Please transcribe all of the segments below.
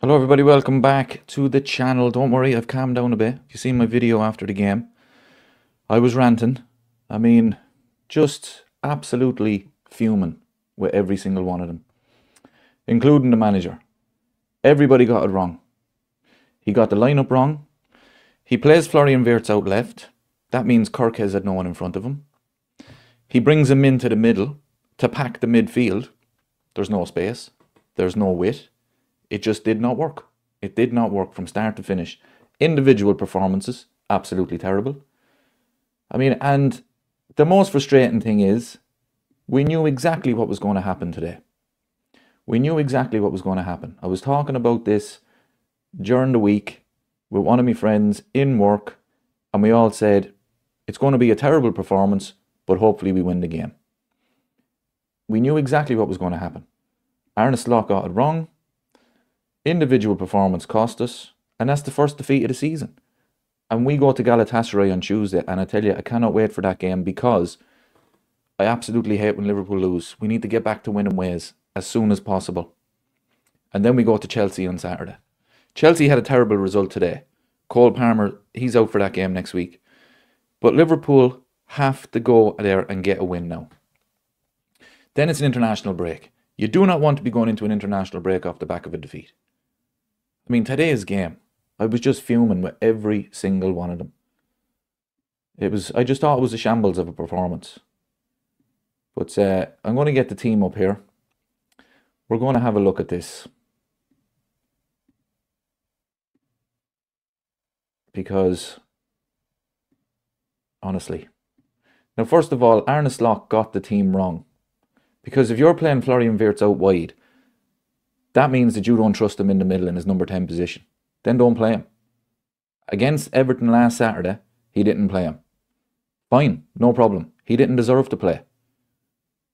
Hello everybody, welcome back to the channel. Don't worry, I've calmed down a bit. You seen my video after the game. I was ranting. I mean, just absolutely fuming with every single one of them, including the manager. Everybody got it wrong. He got the lineup wrong. He plays Florian Wirtz out left. That means Kirkes had no one in front of him. He brings him into the middle to pack the midfield. There's no space. There's no width. It just did not work. It did not work from start to finish. Individual performances, absolutely terrible. I mean, and the most frustrating thing is, we knew exactly what was going to happen today. We knew exactly what was going to happen. I was talking about this during the week with one of my friends in work, and we all said, it's going to be a terrible performance, but hopefully we win the game. We knew exactly what was going to happen. Arne Slot got it wrong. Individual performance cost us, and that's the first defeat of the season. And we go to Galatasaray on Tuesday, and I tell you, I cannot wait for that game because I absolutely hate when Liverpool lose. We need to get back to winning ways as soon as possible. And then we go to Chelsea on Saturday. Chelsea had a terrible result today. Cole Palmer, he's out for that game next week. But Liverpool have to go there and get a win now. Then it's an international break. You do not want to be going into an international break off the back of a defeat. I mean, today's game, I was just fuming with every single one of them. I just thought it was a shambles of a performance. But I'm going to get the team up here. We're going to have a look at this. Because, honestly. Now, first of all, Arne Slot got the team wrong. Because if you're playing Florian Wirtz out wide, that means that you don't trust him in the middle in his number 10 position. Then don't play him. Against Everton last Saturday, he didn't play him. Fine, no problem. He didn't deserve to play.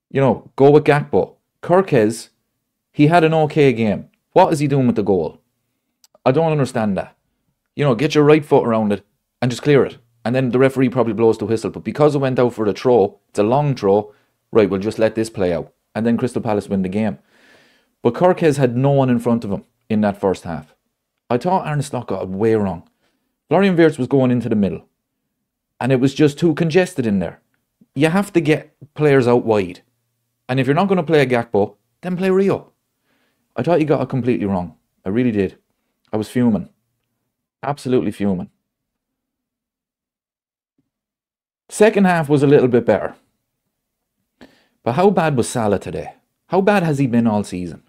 You know, go with Gakpo. Kirkes, he had an okay game. What is he doing with the goal? I don't understand that. You know, get your right foot around it and just clear it. And then the referee probably blows the whistle. But because it went out for the throw, it's a long throw, right, we'll just let this play out. And then Crystal Palace win the game. But Kirkes had no one in front of him in that first half. I thought Arne Slot got it way wrong. Florian Wirtz was going into the middle. And it was just too congested in there. You have to get players out wide. And if you're not going to play a Gakpo, then play Rio. I thought you got it completely wrong. I really did. I was fuming. Absolutely fuming. Second half was a little bit better. But how bad was Salah today? How bad has he been all season?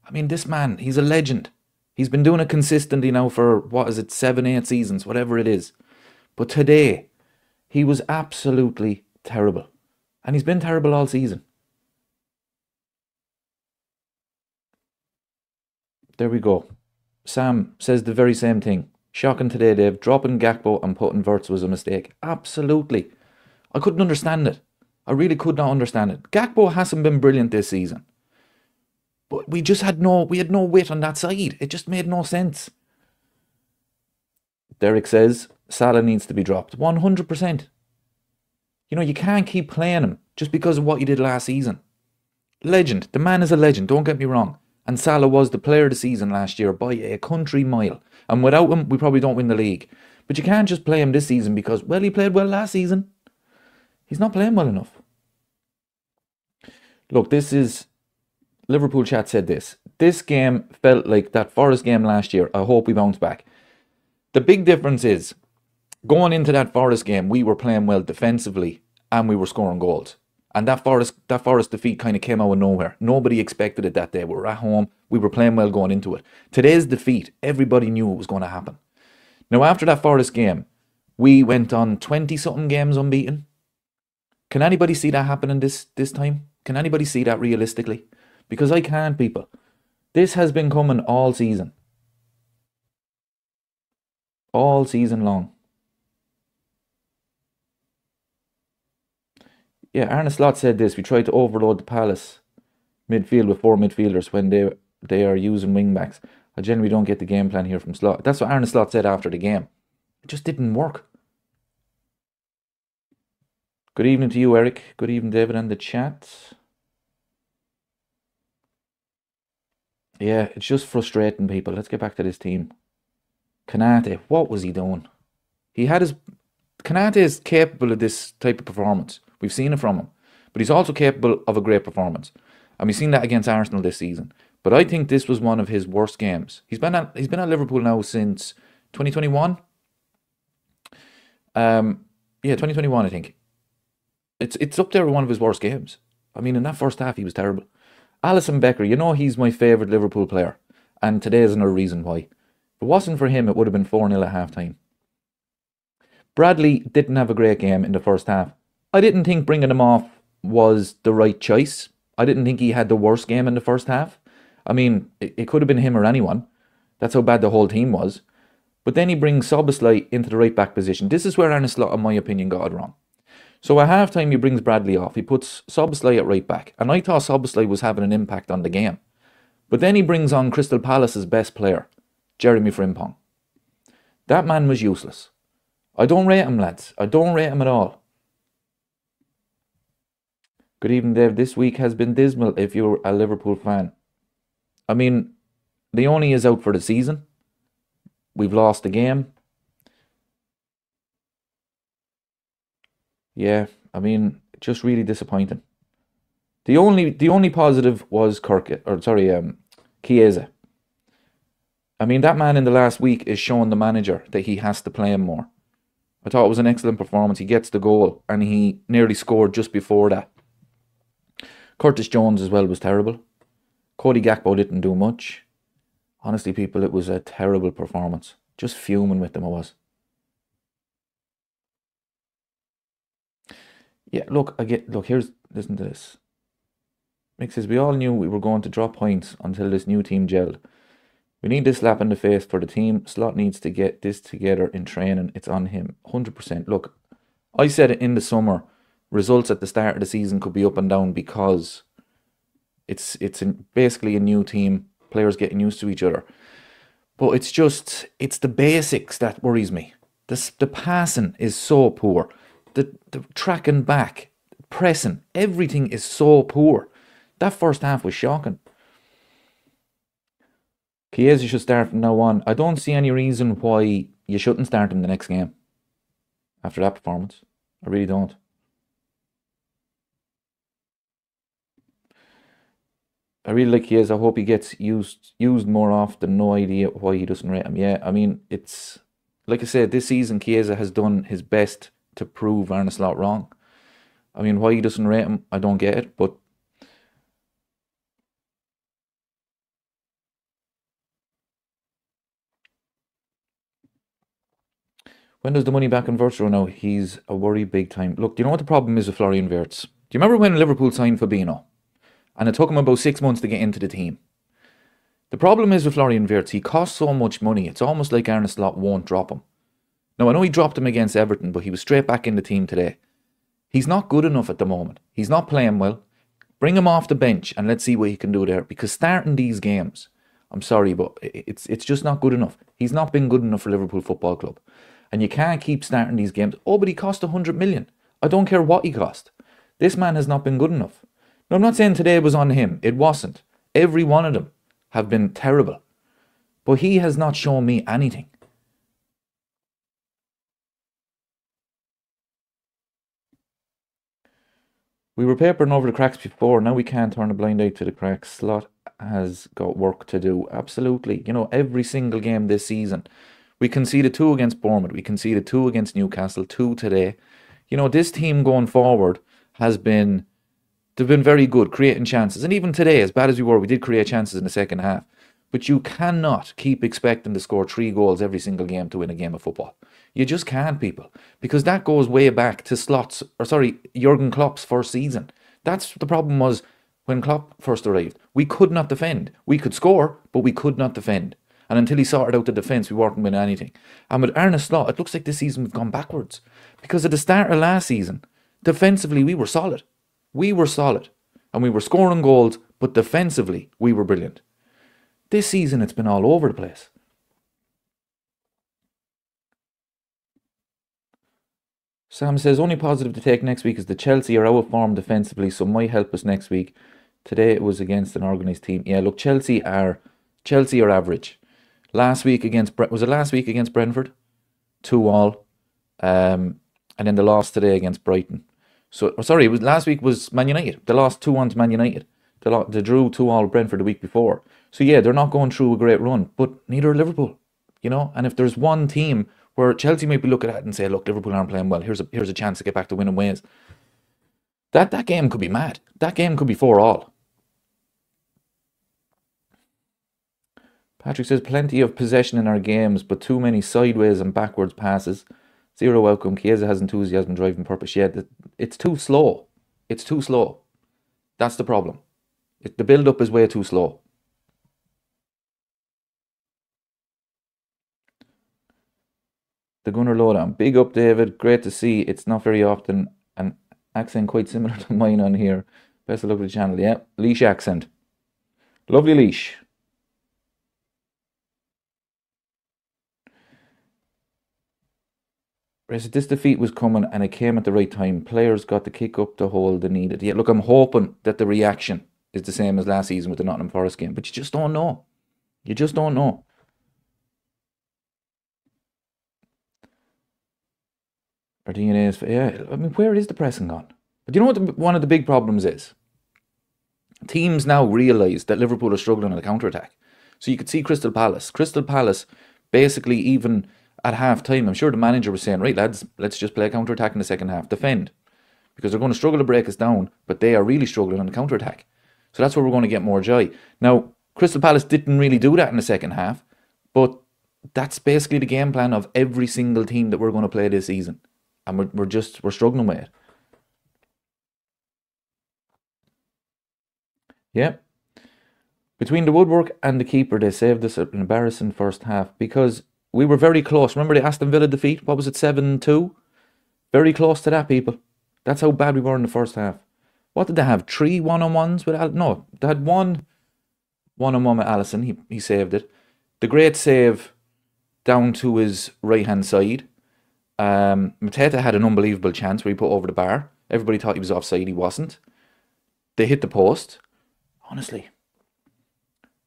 I mean, this man, he's a legend. He's been doing it consistently now for, 7, 8 seasons, whatever it is. But today, he was absolutely terrible. And he's been terrible all season. There we go. Sam says the very same thing. Shocking today, Dave. Dropping Gakpo and putting Wirtz was a mistake. Absolutely. I couldn't understand it. I really could not understand it. Gakpo hasn't been brilliant this season. But we had no wit on that side. It just made no sense. Derek says, Salah needs to be dropped. 100%. You know, you can't keep playing him just because of what you did last season. Legend. The man is a legend, don't get me wrong. And Salah was the player of the season last year by a country mile. And without him, we probably don't win the league. But you can't just play him this season because, well, he played well last season. He's not playing well enough. Look, this is... Liverpool chat said this. This game felt like that Forest game last year. I hope we bounce back. The big difference is, going into that Forest game, we were playing well defensively and we were scoring goals. And that Forest defeat kind of came out of nowhere. Nobody expected it that day. We were at home. We were playing well going into it. Today's defeat, everybody knew it was going to happen. Now, after that Forest game, we went on 20-something games unbeaten. Can anybody see that happening this time? Can anybody see that realistically? Because I can't, people. This has been coming all season. All season long. Yeah, Arne Slot said this. We tried to overload the Palace midfield with 4 midfielders when they are using wing backs. I generally don't get the game plan here from Slot. That's what Arne Slot said after the game. It just didn't work. Good evening to you, Eric. Good evening, David, and the chat. Yeah, it's just frustrating people. Let's get back to this team. Kanate, what was he doing? He had his Kanate is capable of this type of performance. We've seen it from him. But he's also capable of a great performance. And we've seen that against Arsenal this season. But I think this was one of his worst games. He's been at Liverpool now since 2021. Yeah, 2021 I think. It's up there with one of his worst games. I mean, in that first half he was terrible. Alisson Becker, you know he's my favourite Liverpool player. And today is another reason why. If it wasn't for him, it would have been 4-0 at half time. Bradley didn't have a great game in the first half. I didn't think bringing him off was the right choice. I didn't think he had the worst game in the first half. I mean, it could have been him or anyone. That's how bad the whole team was. But then he brings Soboslai into the right back position. This is where Arne Slot, in my opinion, got it wrong. So at half time, he brings Bradley off. He puts Soboslai at right back. And I thought Soboslai was having an impact on the game. But then he brings on Crystal Palace's best player, Jeremy Frimpong. That man was useless. I don't rate him, lads. I don't rate him at all. Good evening, Dave. This week has been dismal if you're a Liverpool fan. I mean, Leone is out for the season. We've lost the game. Yeah, I mean, just really disappointing. The only positive was Chiesa. I mean, that man in the last week is showing the manager that he has to play him more. I thought it was an excellent performance. He gets the goal and he nearly scored just before that. Curtis Jones as well was terrible. Cody Gakpo didn't do much. Honestly, people, it was a terrible performance. Just fuming with them I was. Yeah, look, listen to this. Mick says, we all knew we were going to drop points until this new team gelled. We need this slap in the face for the team. Slot needs to get this together in training. It's on him. 100%. Look, I said it in the summer. Results at the start of the season could be up and down because it's basically a new team. Players getting used to each other. But it's the basics that worries me. The passing is so poor. The tracking back, pressing, everything is so poor. That first half was shocking. Chiesa should start from now on. I don't see any reason why you shouldn't start him the next game after that performance. I really don't. I really like Chiesa. I hope he gets used more often. No idea why he doesn't rate him. Yeah, I mean, it's like I said, this season Chiesa has done his best to prove Arne Slot wrong. I mean, why he doesn't rate him, I don't get it, but when does the money back in Virtual now? He's a worry big time. Look, do you know what the problem is with Florian Wirtz? Do you remember when Liverpool signed Fabinho? And it took him about 6 months to get into the team. The problem is with Florian Wirtz, he costs so much money, it's almost like Arne Slot won't drop him. Now, I know he dropped him against Everton, but he was straight back in the team today. He's not good enough at the moment. He's not playing well. Bring him off the bench and let's see what he can do there. Because starting these games, I'm sorry, but it's just not good enough. He's not been good enough for Liverpool Football Club. And you can't keep starting these games. Oh, but he cost 100 million. I don't care what he cost. This man has not been good enough. Now, I'm not saying today was on him. It wasn't. Every one of them have been terrible. But he has not shown me anything. We were papering over the cracks before. Now we can't turn a blind eye to the cracks. Slot has got work to do. Absolutely. You know, every single game this season. We conceded 2 against Bournemouth. We conceded 2 against Newcastle. 2 today. You know, this team going forward they've been very good, creating chances. And even today, as bad as we were, we did create chances in the second half. But you cannot keep expecting to score 3 goals every single game to win a game of football. You just can't, people. Because that goes way back to Jurgen Klopp's first season. That's the problem was when Klopp first arrived. We could not defend. We could score, but we could not defend. And until he sorted out the defence, we weren't winning anything. And with Arne Slot, it looks like this season we've gone backwards. Because at the start of last season, defensively, we were solid. We were solid. And we were scoring goals, but defensively, we were brilliant. This season, it's been all over the place. Sam says, only positive to take next week is the Chelsea are out of form defensively, so might help us next week. Today it was against an organised team. Yeah, look, Chelsea are average. Last week against was it last week against Brentford? 2-2. And then the loss today against Brighton. So, sorry, it was last week was Man United. They lost 2-1 to Man United. They drew 2-2 Brentford the week before. So yeah, they're not going through a great run, but neither are Liverpool. And if there's one team where Chelsea might be looking at it and say, look, Liverpool aren't playing well. Here's a chance to get back to winning ways. That game could be mad. That game could be 4-4. Patrick says plenty of possession in our games, but too many sideways and backwards passes. Zero outcome. Chiesa has enthusiasm, driving purpose. Yeah, it's too slow. It's too slow. That's the problem. The build-up is way too slow. The Gunner Lowdown. Big up, David. Great to see. It's not very often. An accent quite similar to mine on here. Best of luck with the channel. Yeah, Leash accent. Lovely Leash. This defeat was coming and it came at the right time. Players got the kick up the hole they needed. Yeah, look, I'm hoping that the reaction is the same as last season with the Nottingham Forest game, but you just don't know. You just don't know. Our DNA is, yeah, I mean, where is the pressing gone? But you know what one of the big problems is? Teams now realise that Liverpool are struggling on the counter-attack. So you could see Crystal Palace. Crystal Palace basically even at half-time, I'm sure the manager was saying, right lads, let's just play a counter-attack in the second half. Defend. Because they're going to struggle to break us down, but they are really struggling on the counter-attack. So that's where we're going to get more joy. Now, Crystal Palace didn't really do that in the second half, but that's basically the game plan of every single team that we're going to play this season. And we're struggling with it. Yeah. Between the woodwork and the keeper, they saved us an embarrassing first half because we were very close. Remember the Aston Villa defeat? What was it, 7-2? Very close to that, people. That's how bad we were in the first half. What did they have? 3 one-on-ones with Al? No, they had one one-on-one with Alisson. He saved it. The great save down to his right-hand side. Mateta had an unbelievable chance where he put over the bar. Everybody thought he was offside. He wasn't. They hit the post. Honestly.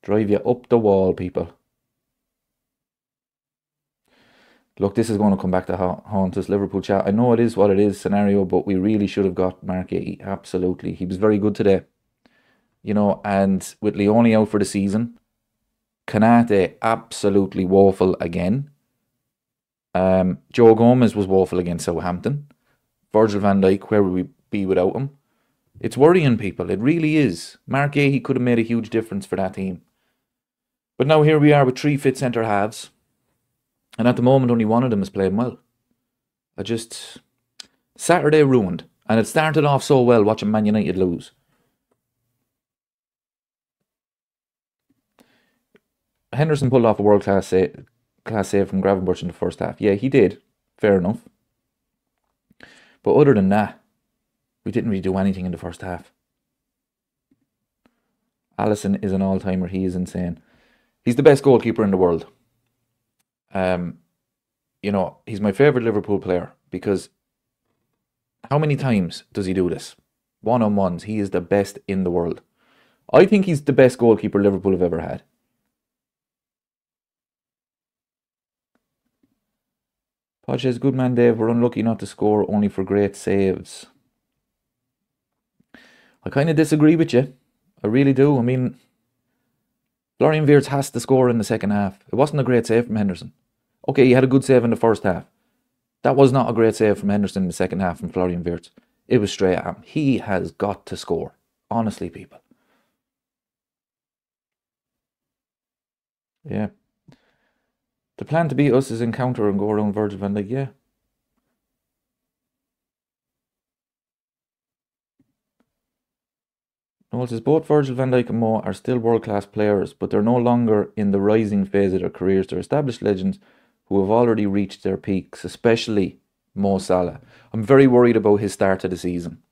Drive you up the wall, people. Look, this is going to come back to haunt us, Liverpool chat. I know it is what it is scenario, but we really should have got Marquez. Absolutely. He was very good today. And with Leone out for the season, Kanate absolutely woeful again. Joe Gomez was woeful against Southampton. Virgil van Dijk, where would we be without him? It's worrying, people. It really is. Marquez, he could have made a huge difference for that team. But now here we are with 3 fit centre halves. And at the moment, only one of them is playing well. Saturday ruined. And it started off so well watching Man United lose. Henderson pulled off a world-class save from Gravenberch in the first half. Yeah, he did. Fair enough. But other than that, we didn't really do anything in the first half. Alisson is an all-timer. He is insane. He's the best goalkeeper in the world. He's my favourite Liverpool player because how many times does he do this? One-on-ones. He is the best in the world. I think he's the best goalkeeper Liverpool have ever had. Podge says, good man, Dave. We're unlucky not to score, only for great saves. I kind of disagree with you. I really do. I mean, Florian Wirtz has to score in the second half. It wasn't a great save from Henderson. Okay, he had a good save in the first half. That was not a great save from Henderson in the second half from Florian Wirtz. It was straight at him. He has got to score. Honestly, people. Yeah. The plan to beat us is encounter and go around Virgil van Dijk. Yeah. Noel says, both Virgil van Dijk and Mo are still world-class players, but they're no longer in the rising phase of their careers. They're established legends who have already reached their peaks, especially Mo Salah. I'm very worried about his start of the season.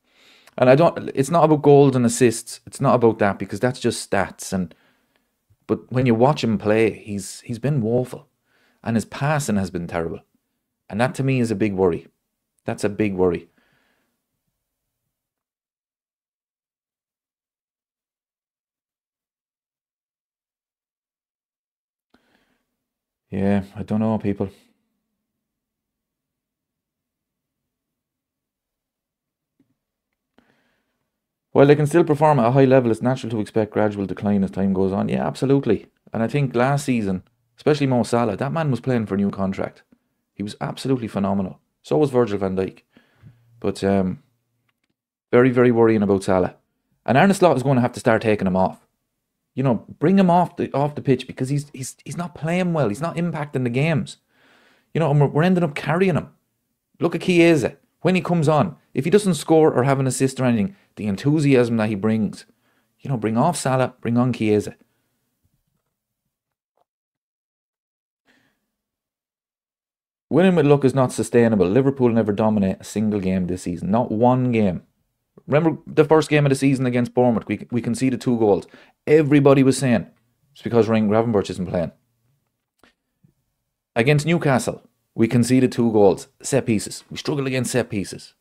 And it's not about goals and assists. It's not about that because that's just stats. But when you watch him play, he's been woeful. And his passing has been terrible. And that to me is a big worry. That's a big worry. Yeah, I don't know, people. While they can still perform at a high level, it's natural to expect gradual decline as time goes on. Yeah, absolutely. And I think last season, especially Mo Salah, that man was playing for a new contract. He was absolutely phenomenal. So was Virgil van Dijk. But very, very worrying about Salah. And Arne Slot is going to have to start taking him off. You know, bring him off the pitch because he's not playing well. He's not impacting the games. You know, and we're ending up carrying him. Look at Chiesa. When he comes on, if he doesn't score or have an assist or anything, the enthusiasm that he brings, you know, bring off Salah, bring on Chiesa. Winning with luck is not sustainable. Liverpool never dominate a single game this season. Not one game. Remember the first game of the season against Bournemouth? We conceded 2 goals. Everybody was saying it's because Ryan Gravenberch isn't playing. Against Newcastle, we conceded 2 goals. Set pieces. We struggled against set pieces.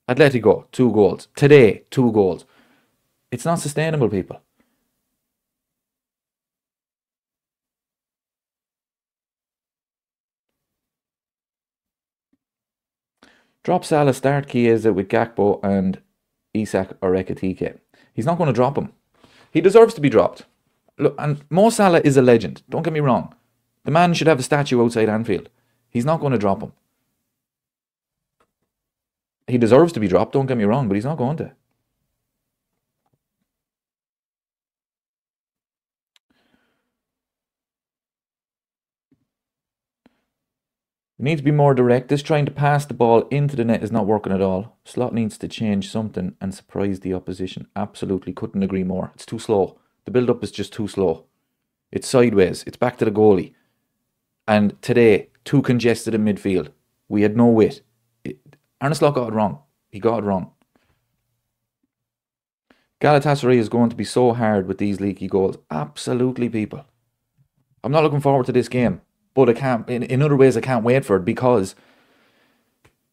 Atletico, 2 goals. Today, 2 goals. It's not sustainable, people. Drop Salah, start Chiesa with Gakpo and Isak or Ekitike. He's not going to drop him. He deserves to be dropped. Look, and Mo Salah is a legend. Don't get me wrong. The man should have a statue outside Anfield. He's not going to drop him. He deserves to be dropped, don't get me wrong, but he's not going to. We need to be more direct. This trying to pass the ball into the net is not working at all. Slot needs to change something and surprise the opposition. Absolutely couldn't agree more. It's too slow. The build-up is just too slow. It's sideways. It's back to the goalie. And today, too congested in midfield. We had no wit. Arne Slot got it wrong. He got it wrong. Galatasaray is going to be so hard with these leaky goals. Absolutely, people. I'm not looking forward to this game. But I can't. In other ways, I can't wait for it because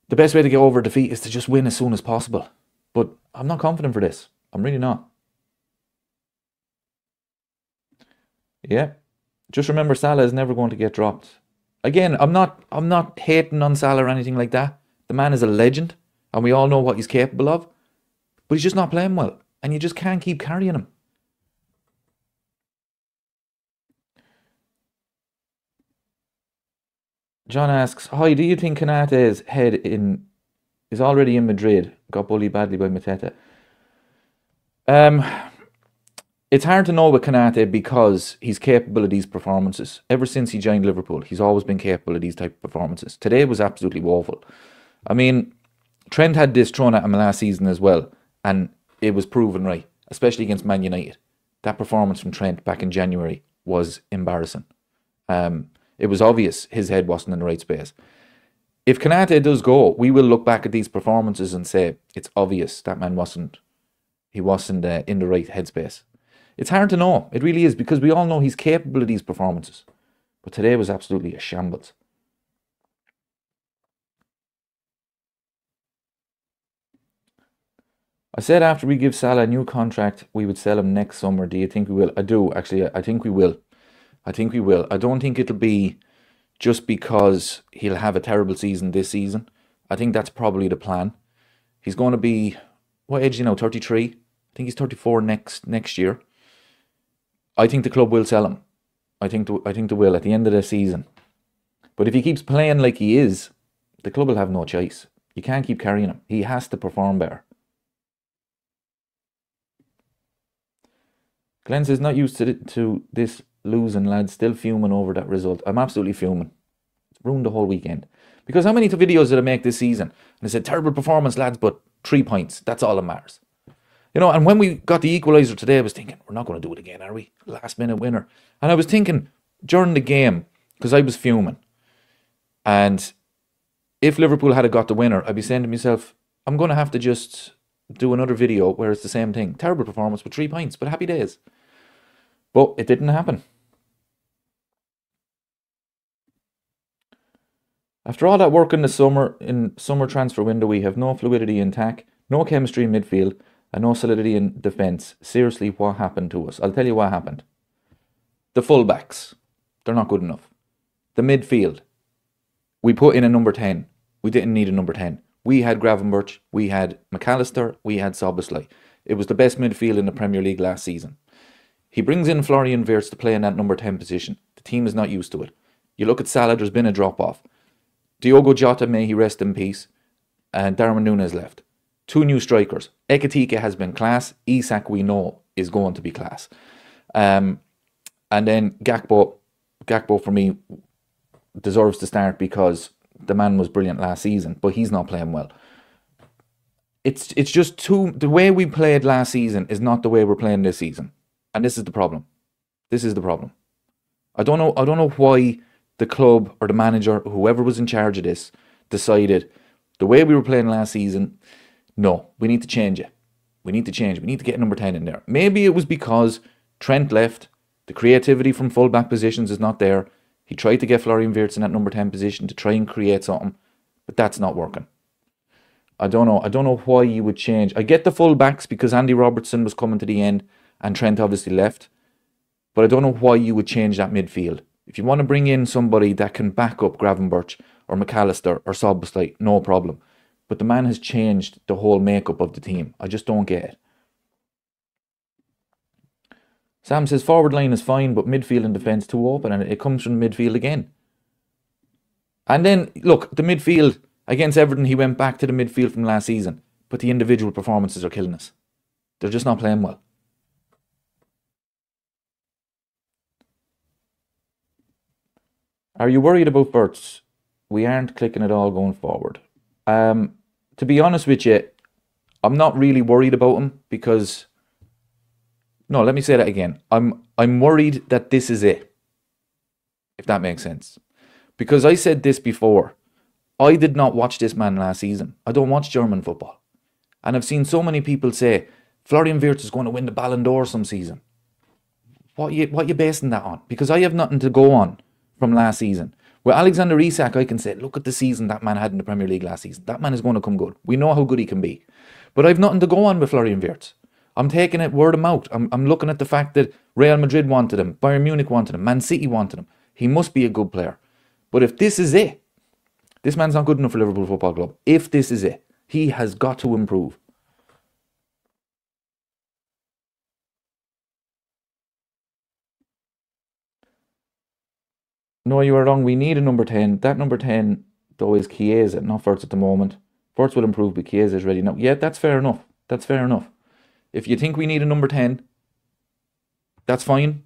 the best way to get over defeat is to just win as soon as possible. But I'm not confident for this. I'm really not. Yeah. Just remember, Salah is never going to get dropped. Again, I'm not hating on Salah or anything like that. The man is a legend, and we all know what he's capable of. But he's just not playing well, and you just can't keep carrying him. John asks, "Hi, do you think Kanate's head in is already in Madrid? Got bullied badly by Mateta." Um, it's hard to know with Kanate because he's capable of these performances. Ever since he joined Liverpool, he's always been capable of these type of performances. Today was absolutely woeful. I mean, Trent had this thrown at him last season as well, and it was proven right, especially against Man United. That performance from Trent back in January was embarrassing. It was obvious his head wasn't in the right space. If Kanate does go, we will look back at these performances and say it's obvious that man wasn't in the right headspace. It's hard to know. It really is because we all know he's capable of these performances. But today was absolutely a shambles. I said after we give Salah a new contract, we would sell him next summer. Do you think we will? I do, actually. I think we will. I think we will. I don't think it'll be just because he'll have a terrible season this season. I think that's probably the plan. He's going to be, what age is he now? 33? I think he's 34 next year. I think the club will sell him. I think they will at the end of the season. But if he keeps playing like he is, the club will have no choice. You can't keep carrying him. He has to perform better. Glenn says, not used to this losing, lads. Still fuming over that result. I'm absolutely fuming. It's ruined the whole weekend. Because how many videos did I make this season? And I said, terrible performance, lads, but 3 points. That's all that matters. You know, and when we got the equaliser today, I was thinking, we're not going to do it again, are we? Last minute winner. And I was thinking during the game, because I was fuming, and if Liverpool had got the winner, I'd be saying to myself, I'm going to have to just do another video where it's the same thing. Terrible performance with 3 points, but happy days. But it didn't happen. After all that work in summer transfer window, we have no fluidity in attack, no chemistry in midfield, and no solidity in defence. Seriously, what happened to us? I'll tell you what happened. The fullbacks, they're not good enough. The midfield. We put in a number 10. We didn't need a number 10. We had Gravenberch, we had McAllister, we had Szoboszlai. It was the best midfield in the Premier League last season. He brings in Florian Wirtz to play in that number 10 position. The team is not used to it. You look at Salah, there's been a drop-off. Diogo Jota, may he rest in peace, and Darwin Núñez left. 2 new strikers. Ekitike has been class. Isak, we know, is going to be class. And then Gakpo for me deserves to start because the man was brilliant last season, but he's not playing well. It's just the way we played last season is not the way we're playing this season. And this is the problem. This is the problem. I don't know why the club or the manager, or whoever was in charge of this, decided the way we were playing last season, no, we need to change it. We need to change it. We need to get number 10 in there. Maybe it was because Trent left. The creativity from full-back positions is not there. He tried to get Florian Wirtz in that number 10 position to try and create something, but that's not working. I don't know why you would change. I get the full-backs because Andy Robertson was coming to the end and Trent obviously left, but I don't know why you would change that midfield. If you want to bring in somebody that can back up Gravenberch or McAllister or Szoboszlai, no problem. But the man has changed the whole makeup of the team. I just don't get it. Sam says forward line is fine, but midfield and defence too open, and it comes from midfield again. And then, look, the midfield, against Everton, he went back to the midfield from last season, but the individual performances are killing us. They're just not playing well. Are you worried about Wirtz? We aren't clicking at all going forward. To be honest with you, I'm not really worried about him because... No, let me say that again. I'm worried that this is it. If that makes sense. Because I said this before. I did not watch this man last season. I don't watch German football. And I've seen so many people say, Florian Wirtz is going to win the Ballon d'Or some season. What are you basing that on? Because I have nothing to go on from last season. With Alexander Isak, I can say, look at the season that man had in the Premier League last season. That man is going to come good. We know how good he can be. But I've nothing to go on with Florian Wirtz. I'm taking it word of mouth. I'm looking at the fact that Real Madrid wanted him, Bayern Munich wanted him, Man City wanted him. He must be a good player. But if this is it, this man's not good enough for Liverpool Football Club. If this is it, he has got to improve. No, you are wrong. We need a number 10. That number 10, though, is Chiesa, not Wirtz at the moment. Wirtz will improve, but Chiesa is ready now. Yeah, that's fair enough. That's fair enough. If you think we need a number 10, that's fine.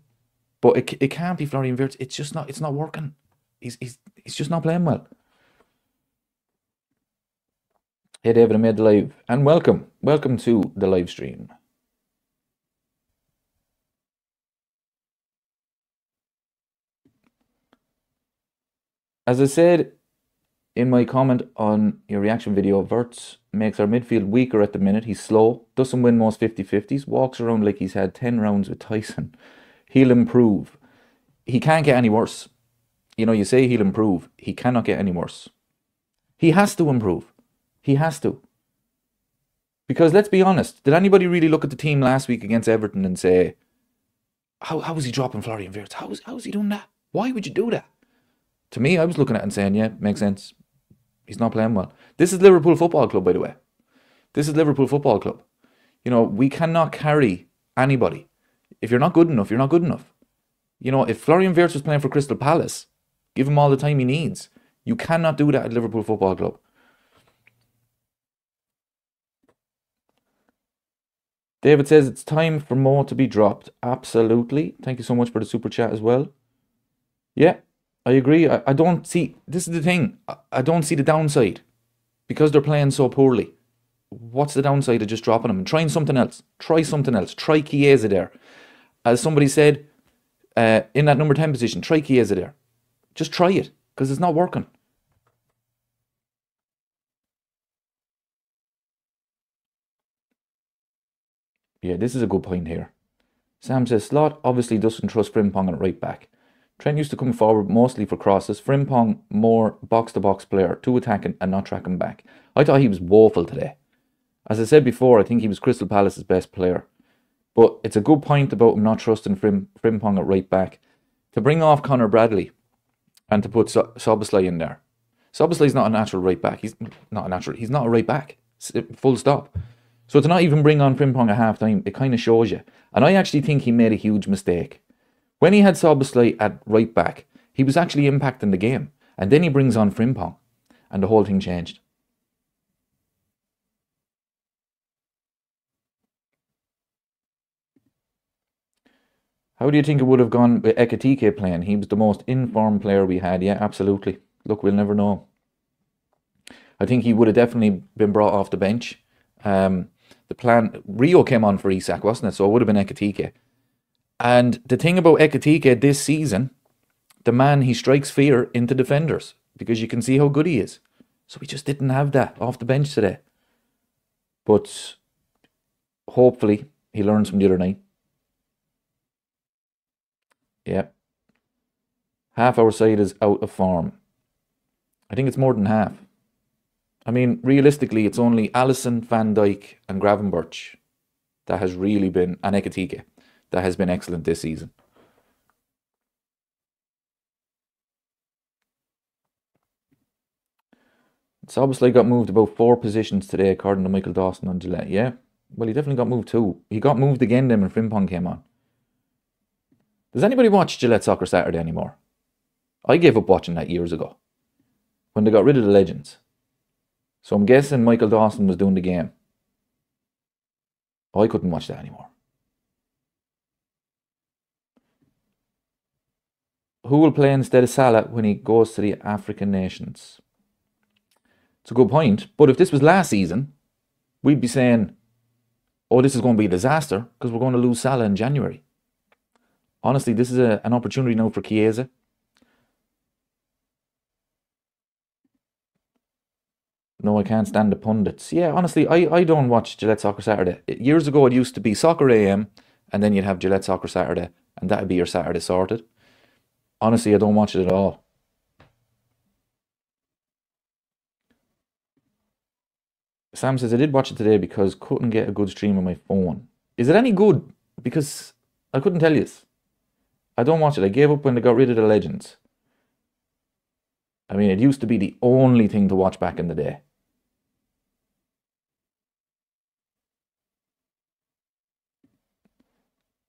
But it can't be Florian Wirtz. It's not working. He's just not playing well. Hey David, I made the live. And welcome. Welcome to the live stream. As I said in my comment on your reaction video, Wirtz makes our midfield weaker at the minute. He's slow, doesn't win most 50-50s, walks around like he's had 10 rounds with Tyson. He'll improve. He can't get any worse. You know, you say he'll improve. He cannot get any worse. He has to improve. He has to. Because let's be honest, did anybody really look at the team last week against Everton and say, how is he dropping Florian Wirtz? How is he doing that? Why would you do that? To me, I was looking at it and saying, yeah, makes sense. He's not playing well. This is Liverpool Football Club, by the way. This is Liverpool Football Club. You know, we cannot carry anybody. If you're not good enough, you're not good enough. You know, if Florian Wirtz was playing for Crystal Palace, give him all the time he needs. You cannot do that at Liverpool Football Club. David says it's time for Mo to be dropped. Absolutely. Thank you so much for the super chat as well. Yeah, I agree. I don't see... This is the thing. I don't see the downside. Because they're playing so poorly. What's the downside of just dropping them and trying something else? Try something else. Try Chiesa there. As somebody said, in that number 10 position, try Chiesa there. Just try it. Because it's not working. Yeah, this is a good point here. Sam says, Slot obviously doesn't trust Frimpong at right back. Trent used to come forward mostly for crosses. Frimpong, more box-to-box player, too attacking and not tracking back. I thought he was woeful today. As I said before, I think he was Crystal Palace's best player. But it's a good point about him not trusting Frimpong at right back. To bring off Conor Bradley, and to put Soboslai in there. Soboslai's not a natural right back. He's not a natural. He's not a right back. Full stop. So to not even bring on Frimpong at half time, it kind of shows you. And I actually think he made a huge mistake. When he had Soboslai at right back, he was actually impacting the game. And then he brings on Frimpong, and the whole thing changed. How do you think it would have gone with Ekitike playing? He was the most informed player we had. Yeah, absolutely. Look, we'll never know. I think he would have definitely been brought off the bench. The plan, Rio came on for Isak, wasn't it? So it would have been Ekitike. And the thing about Ekitike this season, the man, he strikes fear into defenders because you can see how good he is. So we just didn't have that off the bench today. But hopefully he learns from the other night. Yeah. Half our side is out of form. I think it's more than half. I mean, realistically, it's only Alisson, Van Dijk and Gravenberch that has really been, and Ekitike, that has been excellent this season. It's obviously got moved about 4 positions today, according to Michael Dawson on Gillette. Yeah, well, he definitely got moved too. He got moved again then when Frimpong came on. Does anybody watch Gillette Soccer Saturday anymore? I gave up watching that years ago, when they got rid of the legends. So I'm guessing Michael Dawson was doing the game. I couldn't watch that anymore. Who will play instead of Salah when he goes to the African nations? It's a good point. But if this was last season, we'd be saying, oh, this is going to be a disaster because we're going to lose Salah in January. Honestly, this is an opportunity now for Chiesa. No, I can't stand the pundits. Yeah, honestly, I don't watch Gillette Soccer Saturday. Years ago, it used to be Soccer AM, and then you'd have Gillette Soccer Saturday, and that'd be your Saturday sorted. Honestly, I don't watch it at all. Sam says, I did watch it today because couldn't get a good stream on my phone. Is it any good? Because I couldn't tell you. I don't watch it. I gave up when they got rid of the legends. I mean, it used to be the only thing to watch back in the day.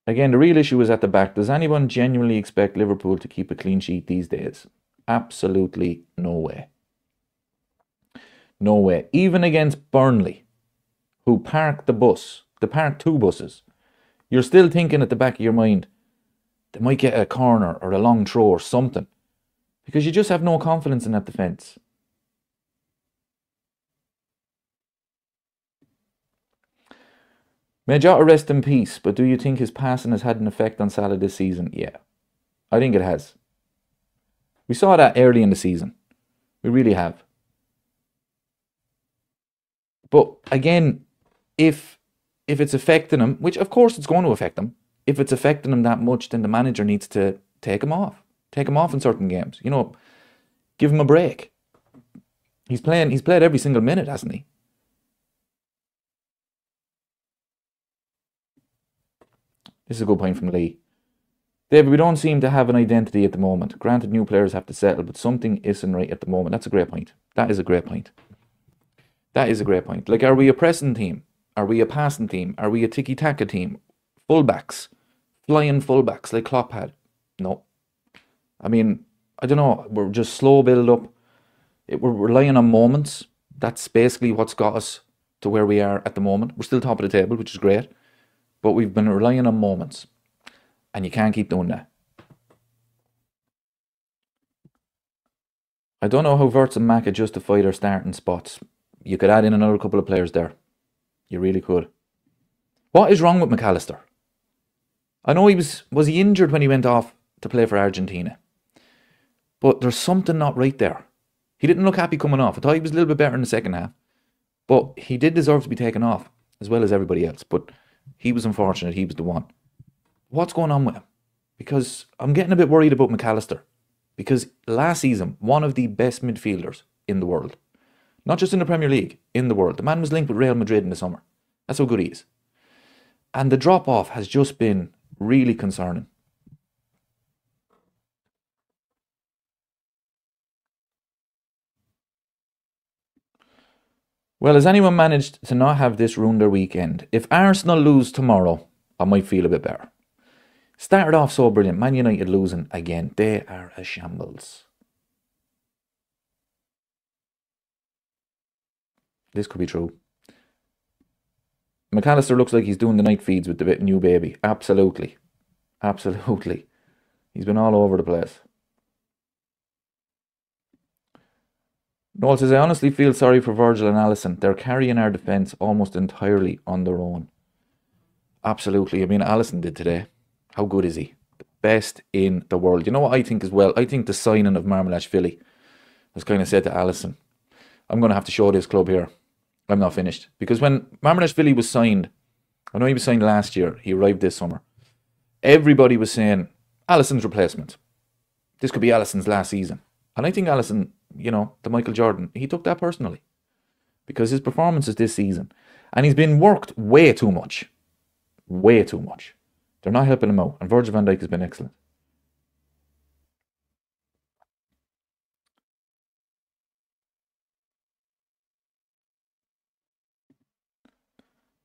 Again, the real issue is at the back. Does anyone genuinely expect Liverpool to keep a clean sheet these days? Absolutely no way. No way. Even against Burnley, who parked the bus, they parked 2 buses, you're still thinking at the back of your mind, they might get a corner or a long throw or something. Because you just have no confidence in that defence. May Jota rest in peace, but do you think his passing has had an effect on Salah this season? Yeah, I think it has. We saw that early in the season. We really have. But again, if it's affecting him, which of course it's going to affect him, if it's affecting him that much, then the manager needs to take him off. Take him off in certain games. You know, give him a break. He's played every single minute, hasn't he? This is a good point from Lee. David, we don't seem to have an identity at the moment. Granted, new players have to settle, but something isn't right at the moment. That's a great point. That is a great point. That is a great point. Like, are we a pressing team? Are we a passing team? Are we a tiki-taka team? Fullbacks. Flying fullbacks like Klopp had? No. I mean, I don't know. We're just slow build up. We're relying on moments. That's basically what's got us to where we are at the moment. We're still top of the table, which is great. But we've been relying on moments. And you can't keep doing that. I don't know how Wirtz and Maka justify their starting spots. You could add in another couple of players there. You really could. What is wrong with McAllister? I know was he injured when he went off to play for Argentina? But there's something not right there. He didn't look happy coming off. I thought he was a little bit better in the second half. But he did deserve to be taken off, as well as everybody else. But he was unfortunate. He was the one. What's going on with him? Because I'm getting a bit worried about McAllister. Because last season, one of the best midfielders in the world. Not just in the Premier League, in the world. The man was linked with Real Madrid in the summer. That's how good he is. And the drop-off has just been really concerning. Well, has anyone managed to not have this ruin their weekend? If Arsenal lose tomorrow, I might feel a bit better. Started off so brilliant. Man United losing again. They are a shambles. This could be true. McAllister looks like he's doing the night feeds with the new baby. Absolutely. Absolutely. He's been all over the place. Noel says, I honestly feel sorry for Virgil and Alisson. They're carrying our defence almost entirely on their own. Absolutely. I mean, Alisson did today. How good is he? The best in the world. You know what I think as well? I think the signing of Marmalashvili has kind of said to Alisson, I'm going to have to show this club here. I'm not finished. Because when Marmalashvili was signed, I know he was signed last year. He arrived this summer. Everybody was saying, Alisson's replacement. This could be Alisson's last season. And I think Alisson, you know, the Michael Jordan, he took that personally. Because his performances this season. And he's been worked way too much. Way too much. They're not helping him out. And Virgil van Dijk has been excellent.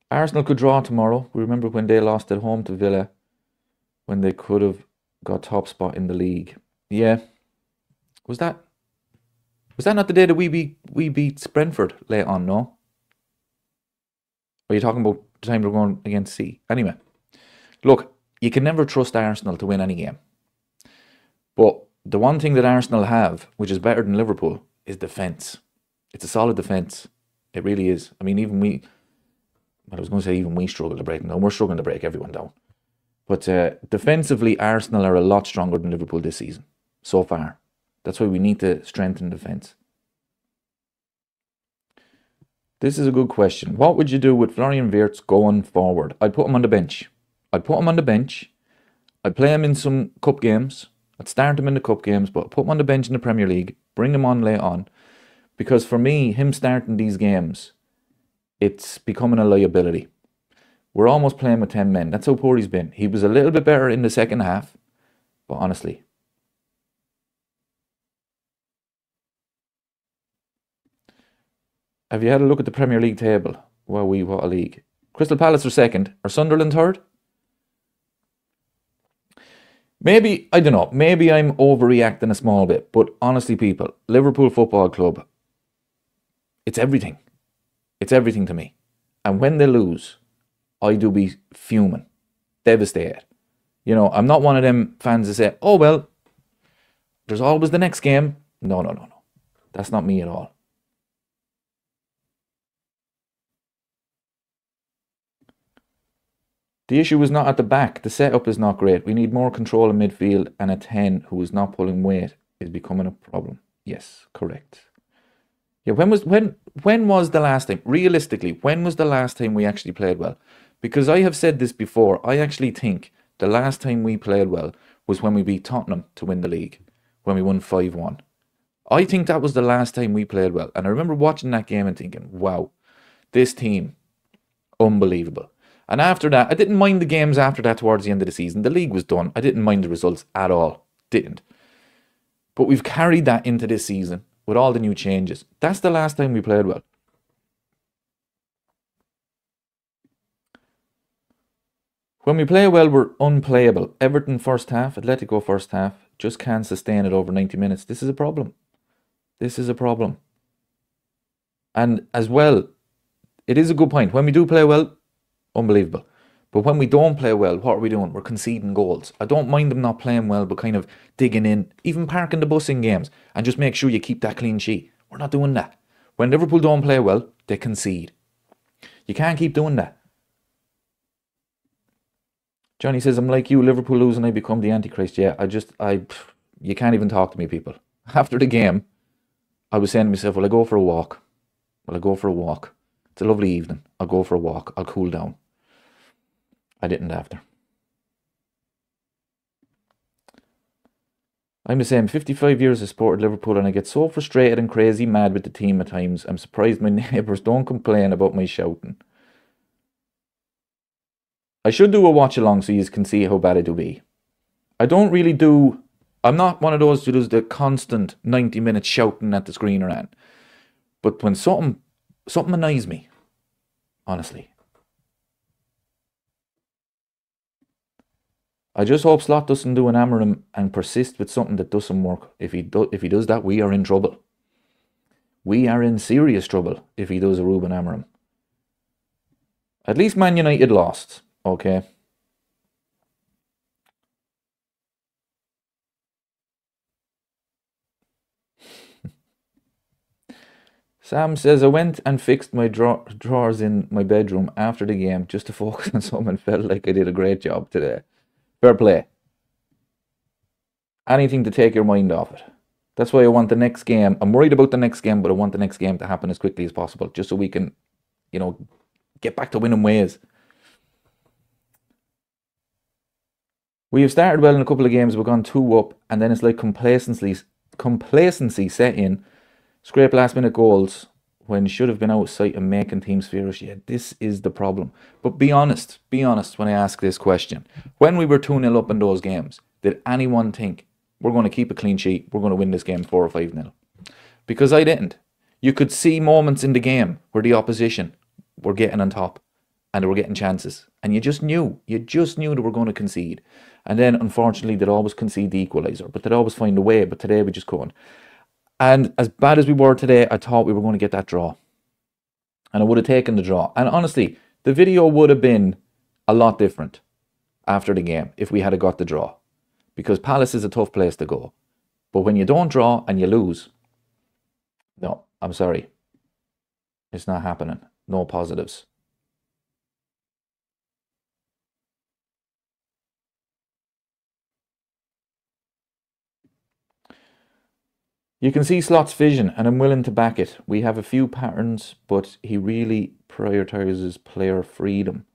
Arsenal could draw tomorrow. We remember when they lost at home to Villa. When they could have got top spot in the league. Yeah. Was that not the day that we beat Brentford late on, no? Or are you talking about the time we're going against C? Anyway. Look, you can never trust Arsenal to win any game. But the one thing that Arsenal have, which is better than Liverpool, is defence. It's a solid defence. It really is. I mean, even we... Well, I was going to say even we struggle to break them down. We're struggling to break everyone down. But defensively, Arsenal are a lot stronger than Liverpool this season. So far. That's why we need to strengthen defence. This is a good question. What would you do with Florian Wirtz going forward? I'd put him on the bench. I'd put him on the bench. I'd play him in some cup games. I'd start him in the cup games, but put him on the bench in the Premier League. Bring him on late on. Because for me, him starting these games, it's becoming a liability. We're almost playing with 10 men. That's how poor he's been. He was a little bit better in the second half, but honestly. Have you had a look at the Premier League table? Well, what a league. Crystal Palace are second. Are Sunderland third? Maybe, I don't know, maybe I'm overreacting a small bit, but honestly, people, Liverpool Football Club, it's everything. It's everything to me. And when they lose, I do be fuming, devastated. You know, I'm not one of them fans that say, oh, well, there's always the next game. No. That's not me at all. The issue is not at the back. The setup is not great. We need more control in midfield, and a 10 who is not pulling weight is becoming a problem. Yes, correct. Yeah, when was the last time? Realistically, when was the last time we actually played well? Because I have said this before, I actually think the last time we played well was when we beat Tottenham to win the league, when we won 5-1. I think that was the last time we played well. And I remember watching that game and thinking, wow, this team, unbelievable. And after that, I didn't mind the games after that towards the end of the season. The league was done. I didn't mind the results at all. Didn't. But we've carried that into this season with all the new changes. That's the last time we played well. When we play well, we're unplayable. Everton first half, Atletico first half, just can't sustain it over 90 minutes. This is a problem. This is a problem. And as well, it is a good point. When we do play well, unbelievable. But when we don't play well, what are we doing? We're conceding goals. I don't mind them not playing well, but kind of digging in, even parking the bus in games, and just make sure you keep that clean sheet. We're not doing that. When Liverpool don't play well, they concede. You can't keep doing that. Johnny says, I'm like you, Liverpool lose and I become the Antichrist. Yeah, you can't even talk to me, people. After the game, I was saying to myself, will I go for a walk? Will I go for a walk? It's a lovely evening. I'll go for a walk. I'll cool down. I didn't after. I'm the same. 55 years I supported Liverpool and I get so frustrated and crazy mad with the team at times. I'm surprised my neighbours don't complain about my shouting. I should do a watch along so you can see how bad it will be. I'm not one of those who does the constant 90 minutes shouting at the screen around. But when something Something annoys me, honestly. I just hope Slot doesn't do an Amarim and persist with something that doesn't work. If he does that, we are in trouble. We are in serious trouble if he does a Ruben Amarim. At least Man United lost, okay? Sam says, I went and fixed my drawers in my bedroom after the game just to focus on something and felt like I did a great job today. Fair play. Anything to take your mind off it. That's why I want the next game. I'm worried about the next game, but I want the next game to happen as quickly as possible, just so we can, get back to winning ways. We have started well in a couple of games. We've gone 2 up, and then it's like complacency set in. Scrape last minute goals when should have been out of sight and making teams furious. Yeah, this is the problem. But be honest when I ask this question. When we were 2-0 up in those games, did anyone think we're going to keep a clean sheet, we're going to win this game 4 or 5-0? Because I didn't. You could see moments in the game where the opposition were getting on top and they were getting chances. And you just knew they were going to concede. And then, unfortunately, they'd always concede the equaliser, but they'd always find a way. But today we just couldn't. And as bad as we were today, I thought we were going to get that draw. And I would have taken the draw. And honestly, the video would have been a lot different after the game if we had got the draw. Because Palace is a tough place to go. But when you don't draw and you lose, no, I'm sorry. It's not happening. No positives. You can see Slot's vision, and I'm willing to back it. We have a few patterns, but he really prioritises player freedom.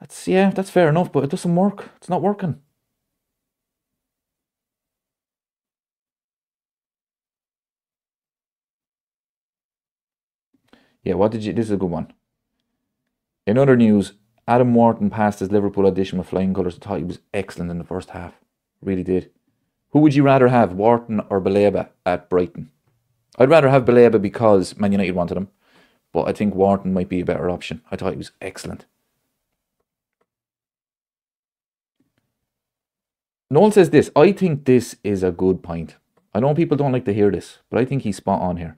That's fair enough, but it doesn't work. It's not working. Yeah, this is a good one. In other news, Adam Wharton passed his Liverpool audition with flying colours. I thought he was excellent in the first half. Really did. Who would you rather have, Wharton or Baleba at Brighton? I'd rather have Baleba because Man United wanted him, but I think Wharton might be a better option. I thought he was excellent. Noel says this, I think this is a good point. I know people don't like to hear this, but I think he's spot on here.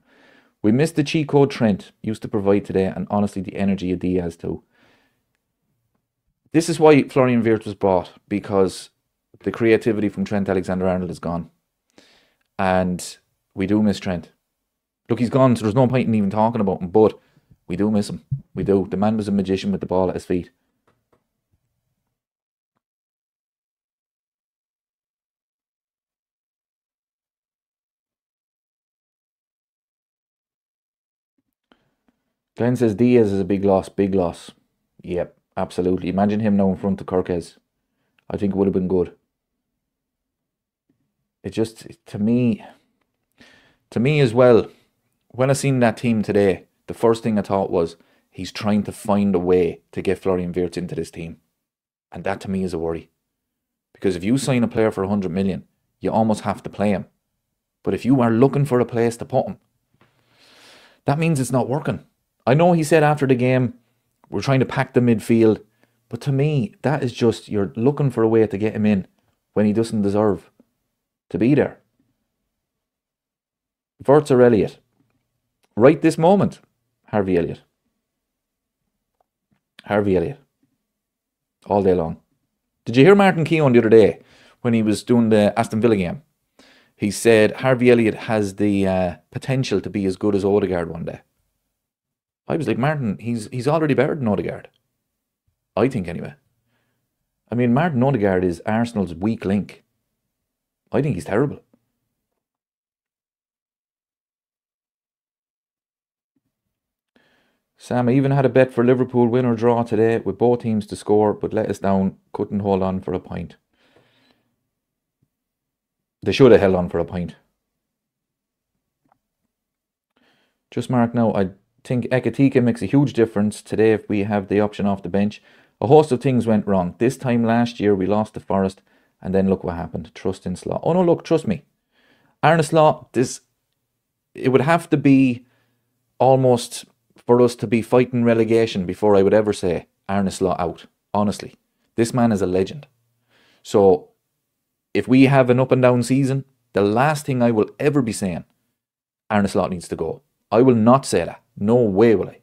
We missed the cheat code Trent used to provide today, and honestly the energy of Diaz too. This is why Florian Wirtz was brought, because the creativity from Trent Alexander-Arnold is gone. And we do miss Trent. Look, he's gone, so there's no point in even talking about him, but we do miss him. We do. The man was a magician with the ball at his feet. Glenn says Diaz is a big loss, big loss. Yep, absolutely. Imagine him now in front of Kirkez. I think it would have been good. It just, to me as well, when I seen that team today, the first thing I thought was, he's trying to find a way to get Florian Wirtz into this team. And that to me is a worry. Because if you sign a player for 100 million, you almost have to play him. But if you are looking for a place to put him, that means it's not working. I know he said after the game, we're trying to pack the midfield. But to me, that is just, you're looking for a way to get him in when he doesn't deserve to be there. Wirtz or Elliott? Right this moment, Harvey Elliott. Harvey Elliott. All day long. Did you hear Martin Keown the other day when he was doing the Aston Villa game? He said Harvey Elliott has the potential to be as good as Odegaard one day. I was like, Martin, he's already better than Odegaard. I think anyway. I mean, Martin Odegaard is Arsenal's weak link. I think he's terrible. Sam, I even had a bet for Liverpool win or draw today with both teams to score, but let us down. Couldn't hold on for a point. They should have held on for a point. Just mark now, I think Ekatike makes a huge difference today if we have the option off the bench. A host of things went wrong. This time last year we lost to Forest, and then look what happened. Trust in Slot. Oh no, look, trust me. Arne Slot, it would have to be almost for us to be fighting relegation before I would ever say Arne Slot out. Honestly, this man is a legend. So if we have an up and down season, the last thing I will ever be saying, Arne Slot needs to go. I will not say that. No way will I.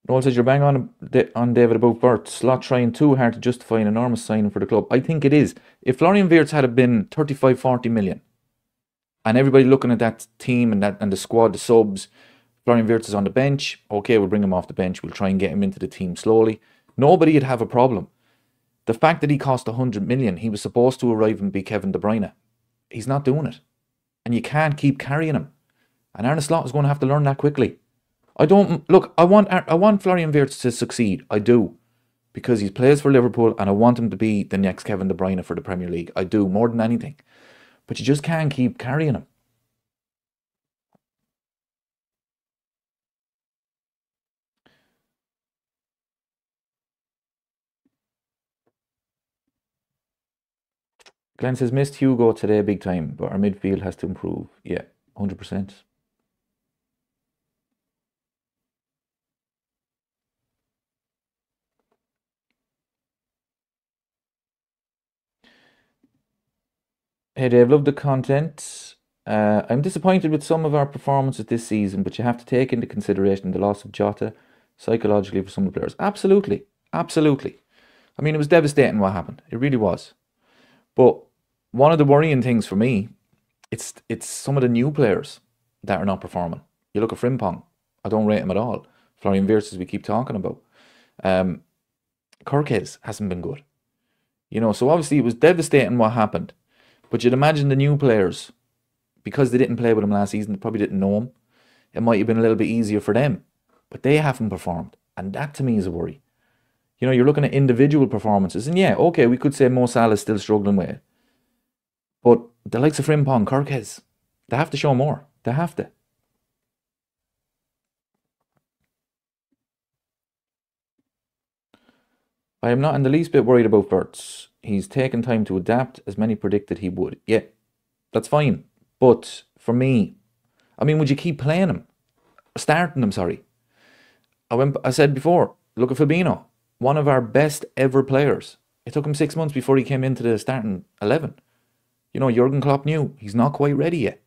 Noel says you're bang on David about Bert. Slot trying too hard to justify an enormous signing for the club. I think it is. If Florian Wirtz had been 35, 40 million, and everybody looking at that team and the squad, the subs, Florian Wirtz is on the bench. Okay, we'll bring him off the bench. We'll try and get him into the team slowly. Nobody would have a problem. The fact that he cost 100 million, he was supposed to arrive and be Kevin De Bruyne. He's not doing it. And you can't keep carrying him. And Arne Slot is going to have to learn that quickly. I want Florian Wirtz to succeed. I do. Because he plays for Liverpool and I want him to be the next Kevin De Bruyne for the Premier League. I do, more than anything. But you just can't keep carrying him. Glenn says, missed Hugo today big time, but our midfield has to improve. Yeah, 100%. Hey Dave, love the content. I'm disappointed with some of our performances this season, but you have to take into consideration the loss of Jota psychologically for some of the players. Absolutely. Absolutely. I mean, it was devastating what happened. It really was. But one of the worrying things for me, it's some of the new players that are not performing. You look at Frimpong. I don't rate him at all. Florian Wirtz, as we keep talking about. Kirkes hasn't been good. So obviously it was devastating what happened. But you'd imagine the new players, because they didn't play with him last season, they probably didn't know him. It might have been a little bit easier for them. But they haven't performed. And that to me is a worry. You're looking at individual performances. And yeah, okay, we could say Mo Salah is still struggling with it. But the likes of Frimpong, Kirkes, they have to show more. They have to. I am not in the least bit worried about Wirtz. He's taken time to adapt, as many predicted he would. Yeah, that's fine. But for me, would you keep playing him? Starting him, sorry. I said before, look at Fabinho, one of our best ever players. It took him 6 months before he came into the starting 11. Jurgen Klopp knew he's not quite ready yet.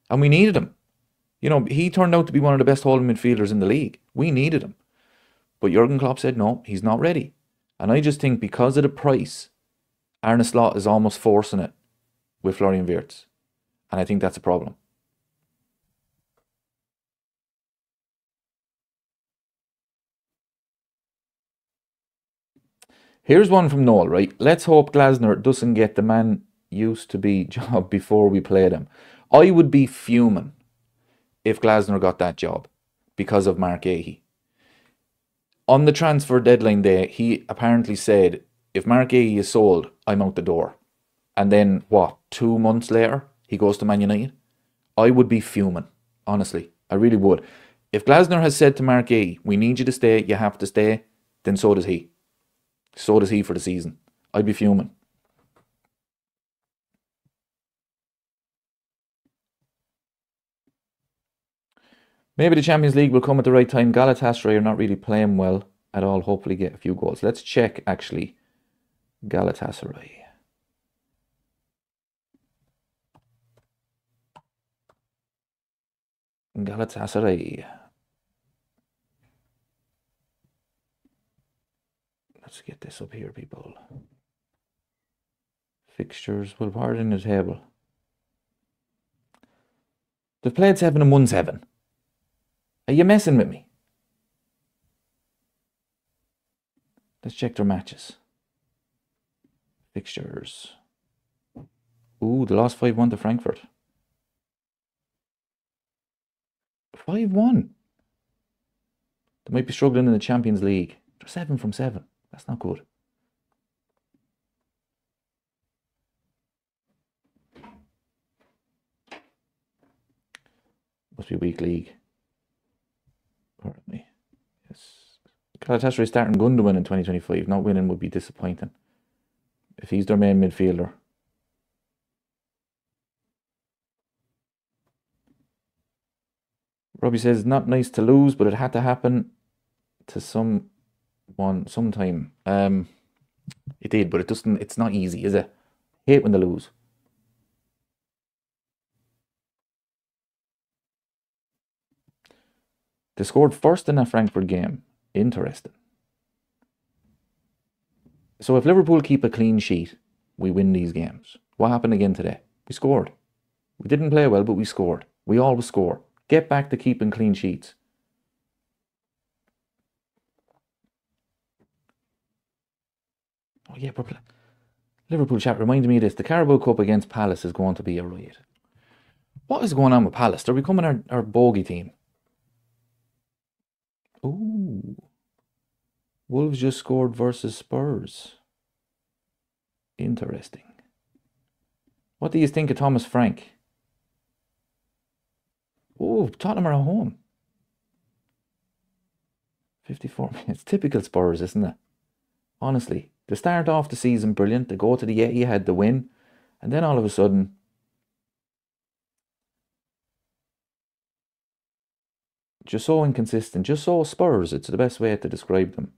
And we needed him. He turned out to be one of the best holding midfielders in the league. We needed him. But Jurgen Klopp said, no, he's not ready. And I just think because of the price, Arne Slot is almost forcing it with Florian Wirtz. And I think that's a problem. Here's one from Noel, right? Let's hope Glasner doesn't get the man used to be job before we played him. I would be fuming if Glasner got that job because of Mark Ahey. On the transfer deadline day, he apparently said, if Mark Ahey is sold, I'm out the door. And then, 2 months later, he goes to Man United? I would be fuming, honestly. I really would. If Glasner has said to Mark Ahey, we need you to stay, you have to stay, then so does he. So does he for the season. I'd be fuming. Maybe the Champions League will come at the right time. Galatasaray are not really playing well at all. Hopefully get a few goals. Let's check, actually. Galatasaray. Galatasaray. Let's get this up here, people. Fixtures. Well, what are in the table? They've played 7 and won 7. Are you messing with me? Let's check their matches. Fixtures. Ooh, they lost 5-1 to Frankfurt. 5-1. They might be struggling in the Champions League. They're 7 from 7. That's not good. Must be a weak league. Pardon me. Yes. Galatasaray starting Gundogan in 2025. Not winning would be disappointing. If he's their main midfielder. Robbie says, not nice to lose, but it had to happen to someone sometime. It did, but it's not easy, is it? Hate when they lose. They scored first in that Frankfurt game. Interesting. So if Liverpool keep a clean sheet, we win these games. What happened again today? We scored. We didn't play well, but we scored. We always score. Get back to keeping clean sheets. Oh yeah, Liverpool chat reminded me of this. The Carabao Cup against Palace is going to be a riot. What is going on with Palace? They're becoming our bogey team. Ooh. Wolves just scored versus Spurs. Interesting. What do you think of Thomas Frank? Oh, Tottenham are at home. 54 minutes. Typical Spurs, isn't it? Honestly. They start off the season brilliant. They go to the Etihad to win. And then all of a sudden, just so inconsistent. Just so Spurs. It's the best way to describe them.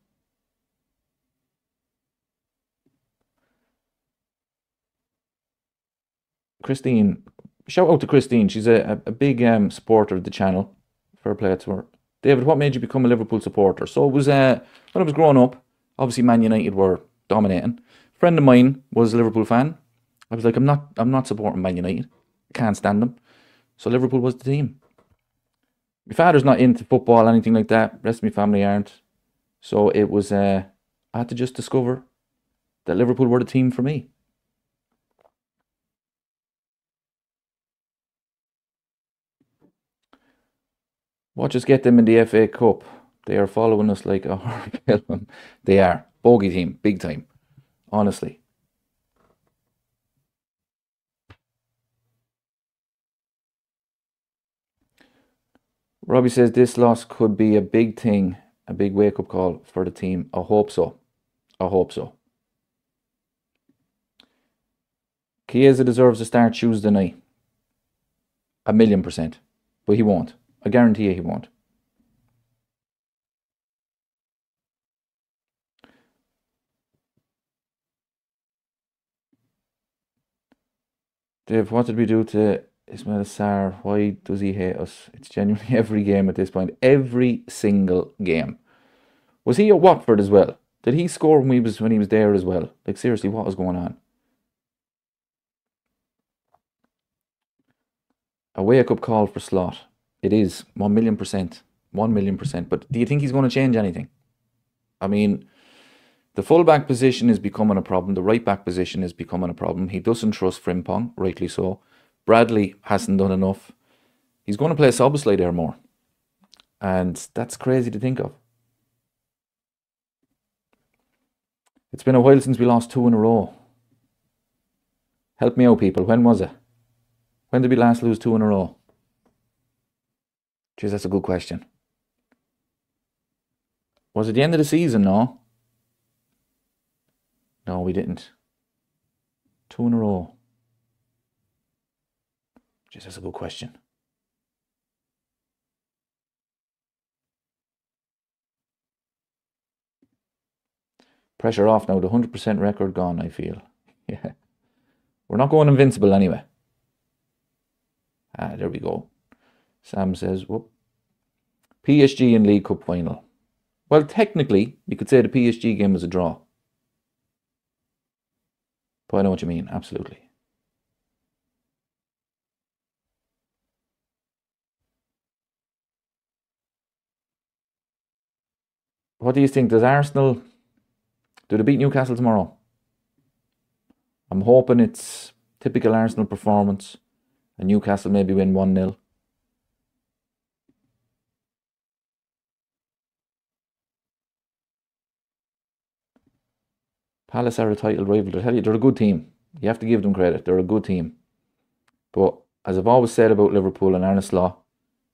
Christine. Shout out to Christine. She's a big supporter of the channel. Fair play to her. David, what made you become a Liverpool supporter? So it was when I was growing up, obviously Man United were dominating. A friend of mine was a Liverpool fan. I was like, I'm not supporting Man United. I can't stand them. So Liverpool was the team. My father's not into football, anything like that. The rest of my family aren't. So it was I had to just discover that Liverpool were the team for me. Watch us get them in the FA Cup. They are following us like a horrible. They are. Bogey team, big time. Honestly. Robbie says this loss could be a big thing, a big wake-up call for the team. I hope so. I hope so. Chiesa deserves to start Tuesday night. 1,000,000%. But he won't. I guarantee you he won't. Dave, what did we do to Ismail Sarr? Why does he hate us? It's genuinely every game at this point. Every single game. Was he at Watford as well? Did he score when he was there as well? Like seriously, what was going on? A wake-up call for Slot. It is 1,000,000%. 1,000,000%. But do you think he's going to change anything? I mean, the full-back position is becoming a problem. The right-back position is becoming a problem. He doesn't trust Frimpong, rightly so. Bradley hasn't done enough. He's going to play Szoboszlai there more. And that's crazy to think of. It's been a while since we lost 2 in a row. Help me out, people. When was it? When did we last lose 2 in a row? Jeez, that's a good question. Was it the end of the season? No. No, we didn't. 2 in a row. Jeez, that's a good question. Pressure off now. The 100% record gone, I feel. Yeah. We're not going invincible anyway. There we go. Sam says, whoop. PSG in League Cup final. Well, technically, you could say the PSG game was a draw. But I know what you mean, absolutely. What do you think? Does Arsenal... Do they beat Newcastle tomorrow? I'm hoping it's typical Arsenal performance and Newcastle maybe win 1-0. Palace are a title rival. I tell you, they're a good team. You have to give them credit. They're a good team. But as I've always said about Liverpool and Arne Slot,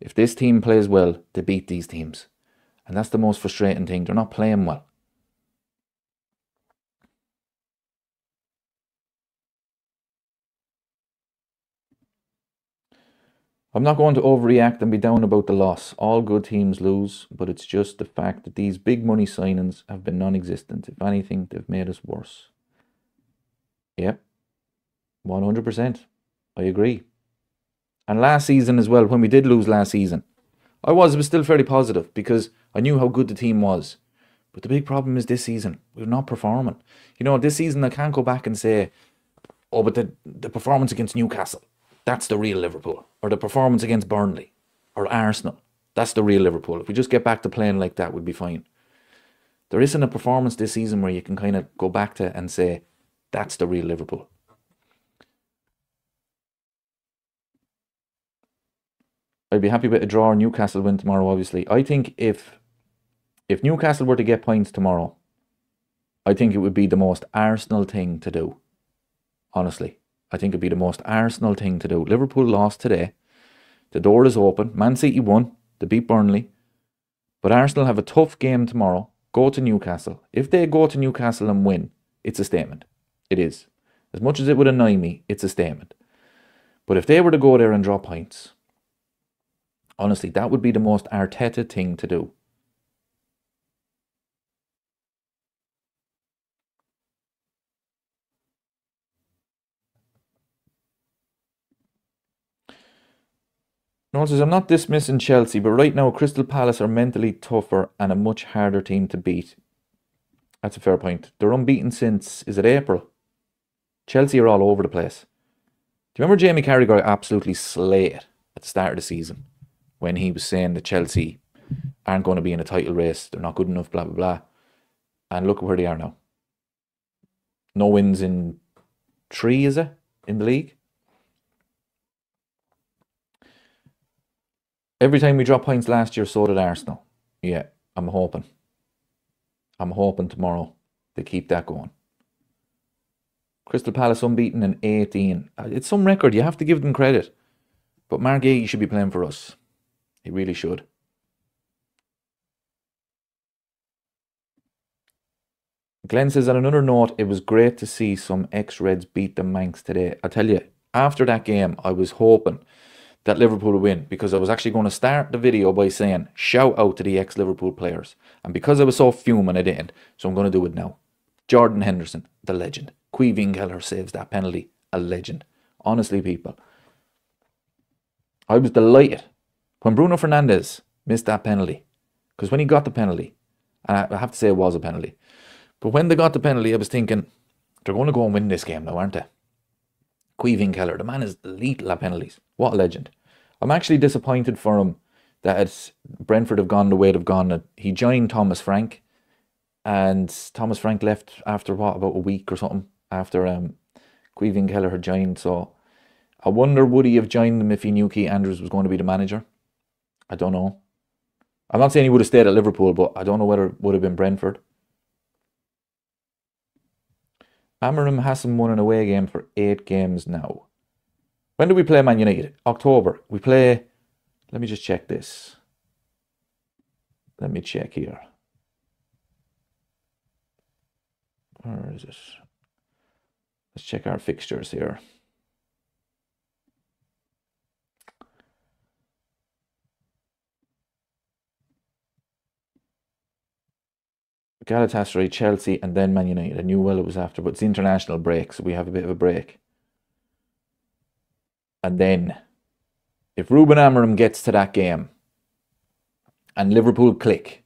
if this team plays well, they beat these teams. And that's the most frustrating thing. They're not playing well. I'm not going to overreact and be down about the loss. All good teams lose, but it's just the fact that these big money signings have been non-existent. If anything, they've made us worse. Yep, 100%. I agree. And last season as well, when we did lose last season, it was still fairly positive because I knew how good the team was. But the big problem is this season, we're not performing. You know, this season I can't go back and say, oh, but the performance against Newcastle, that's the real Liverpool. Or the performance against Burnley or Arsenal, that's the real Liverpool. If we just get back to playing like that, we'd be fine. There isn't a performance this season where you can kind of go back to and say, that's the real Liverpool. I'd be happy with a draw or Newcastle win tomorrow, obviously. I think if Newcastle were to get points tomorrow, I think it would be the most Arsenal thing to do. Honestly. I think it'd be the most Arsenal thing to do. Liverpool lost today. The door is open. Man City won. They beat Burnley. But Arsenal have a tough game tomorrow. Go to Newcastle. If they go to Newcastle and win, it's a statement. It is. As much as it would annoy me, it's a statement. But if they were to go there and drop points, honestly, that would be the most Arteta thing to do. Notice I'm not dismissing Chelsea, but right now Crystal Palace are mentally tougher and a much harder team to beat. That's a fair point. They're unbeaten since, is it April? Chelsea are all over the place. Do you remember Jamie Carragher got absolutely slated at the start of the season when he was saying that Chelsea aren't going to be in a title race, they're not good enough, blah, blah, blah. And look where they are now. No wins in 3, is it, in the league? Every time we dropped points last year, so did Arsenal. Yeah, I'm hoping. I'm hoping tomorrow they keep that going. Crystal Palace unbeaten in 18. It's some record, you have to give them credit. But Mark Gay should be playing for us. He really should. Glenn says, on another note, it was great to see some ex-Reds beat the Manx today. I tell you, after that game, I was hoping that Liverpool would win because I was actually going to start the video by saying, shout out to the ex-Liverpool players. And because I was so fuming, I didn't. So I'm going to do it now. Jordan Henderson, the legend. Queeveen Keller saves that penalty. A legend. Honestly, people. I was delighted when Bruno Fernandes missed that penalty. Because when he got the penalty, and I have to say it was a penalty, but when they got the penalty, I was thinking, they're going to go and win this game now, aren't they? Queeveen Keller, the man is lethal at penalties. What a legend. I'm actually disappointed for him that Brentford have gone the way they've gone. He joined Thomas Frank, and Thomas Frank left after what, about a week or something, after Queeveen Keller had joined. So I wonder, would he have joined them if he knew Keith Andrews was going to be the manager? I don't know. I'm not saying he would have stayed at Liverpool, but I don't know whether it would have been Brentford. Amorim hasn't won an away game for 8 games now. When do we play Man United? October. We play... Let me just check this. Let me check here. Where is it? Let's check our fixtures here. Galatasaray, Chelsea, and then Man United. I knew well it was after, but it's the international break, so we have a bit of a break. And then, if Ruben Amorim gets to that game, and Liverpool click,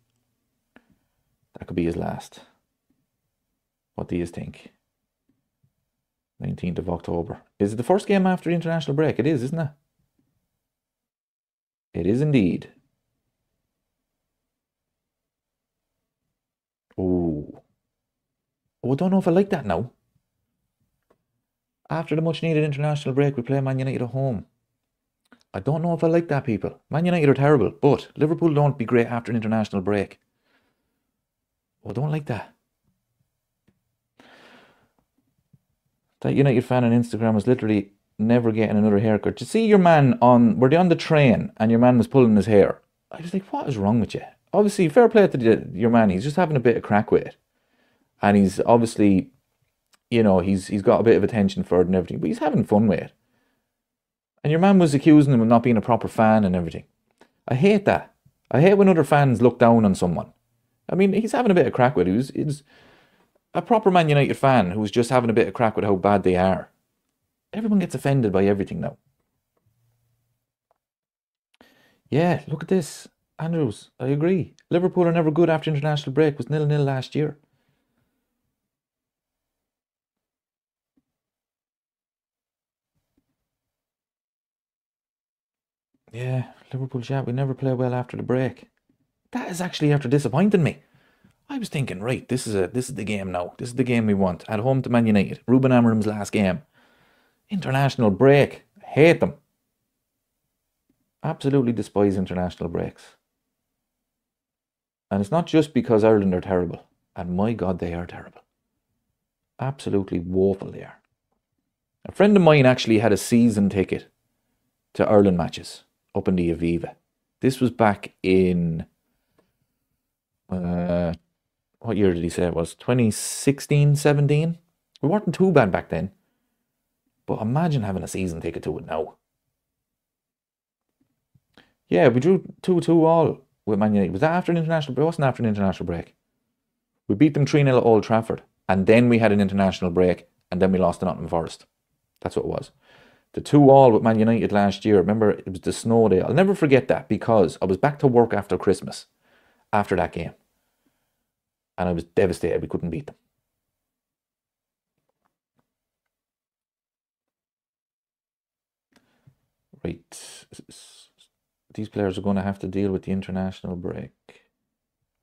that could be his last. What do you think? 19th of October. Is it the first game after the international break? It is, isn't it? It is indeed. Oh, I don't know if I like that now. After the much needed international break, we play Man United at home. I don't know if I like that, people. Man United are terrible, but Liverpool don't be great after an international break. Oh, I don't like that. That United fan on Instagram was literally never getting another haircut. You see your man were they on the train and your man was pulling his hair? I was like, what is wrong with you? Obviously, fair play to your man. He's just having a bit of crack with it. And he's obviously, you know, he's got a bit of attention for it and everything, but he's having fun with it. And your man was accusing him of not being a proper fan and everything. I hate that. I hate when other fans look down on someone. I mean, he's having a bit of crack with it. He's a proper Man United fan who's just having a bit of crack with how bad they are. Everyone gets offended by everything now. Yeah, look at this. Andrews, I agree. Liverpool are never good after international break. It was 0-0 last year. Yeah, Liverpool chat. We never play well after the break. That is actually after disappointing me. I was thinking, right, this is the game now. This is the game we want. At home to Man United. Ruben Amorim's last game. International break. Hate them. Absolutely despise international breaks. And it's not just because Ireland are terrible. And my God, they are terrible. Absolutely woeful they are. A friend of mine actually had a season ticket to Ireland matches up in the Aviva. This was back in... what year did he say it was? 2016, 17? We weren't too bad back then. But imagine having a season ticket to it now. Yeah, we drew 2-2 all with Man United. Was that after an international break? It wasn't after an international break. We beat them 3-0 at Old Trafford. And then we had an international break. And then we lost to Nottingham Forest. That's what it was. The 2-2 with Man United last year. Remember, it was the snow day. I'll never forget that because I was back to work after Christmas. After that game. And I was devastated we couldn't beat them. Right. These players are going to have to deal with the international break.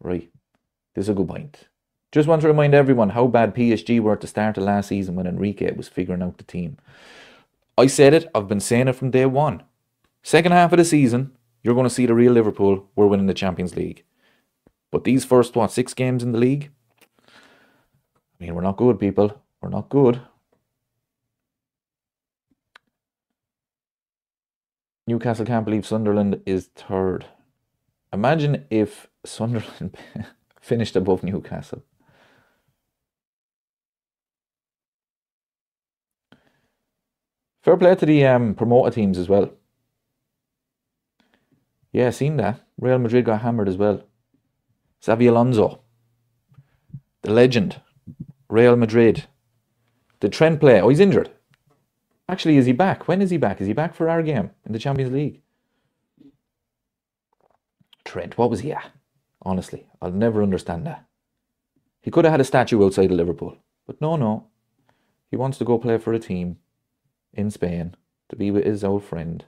Right. This is a good point. Just want to remind everyone how bad PSG were at the start of last season when Enrique was figuring out the team. I said it. I've been saying it from day one. Second half of the season, you're going to see the real Liverpool. We're winning the Champions League. But these first, 6 games in the league? I mean, we're not good, people. We're not good. Newcastle can't believe Sunderland is third. Imagine if Sunderland finished above Newcastle. Fair play to the promoter teams as well. Yeah, seen that. Real Madrid got hammered as well. Xavi Alonso. The legend. Real Madrid. Did Trent play? Oh, he's injured. Actually, is he back? When is he back? Is he back for our game in the Champions League? Trent, what was he at? Honestly, I'll never understand that. He could have had a statue outside of Liverpool. But no. He wants to go play for a team in Spain to be with his old friend.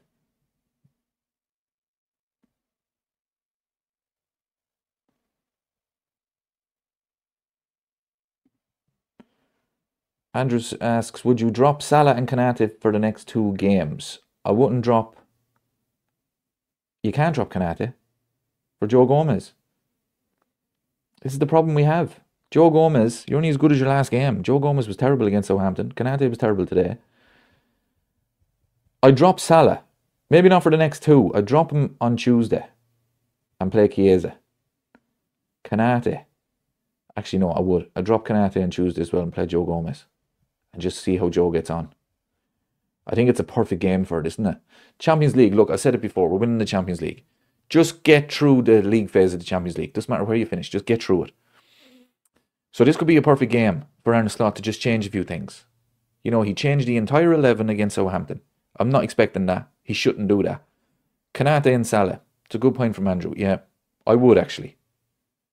Andrews asks, would you drop Salah and Konate for the next 2 games? I wouldn't drop... You can't drop Konate for Joe Gomez. This is the problem we have. Joe Gomez, you're only as good as your last game. Joe Gomez was terrible against Southampton. Konate was terrible today. I'd drop Salah. Maybe not for the next 2. I'd drop him on Tuesday and play Chiesa. Konate. Actually, no, I would. I'd drop Konate on Tuesday as well and play Joe Gomez. And just see how Joe gets on. I think it's a perfect game for it, isn't it? Champions League, look, I said it before, we're winning the Champions League. Just get through the league phase of the Champions League. Doesn't matter where you finish, just get through it. So this could be a perfect game for Arne Slot to just change a few things. You know, he changed the entire 11 against Southampton. I'm not expecting that. He shouldn't do that. Konate and Salah. It's a good point from Andrew. Yeah, I would actually.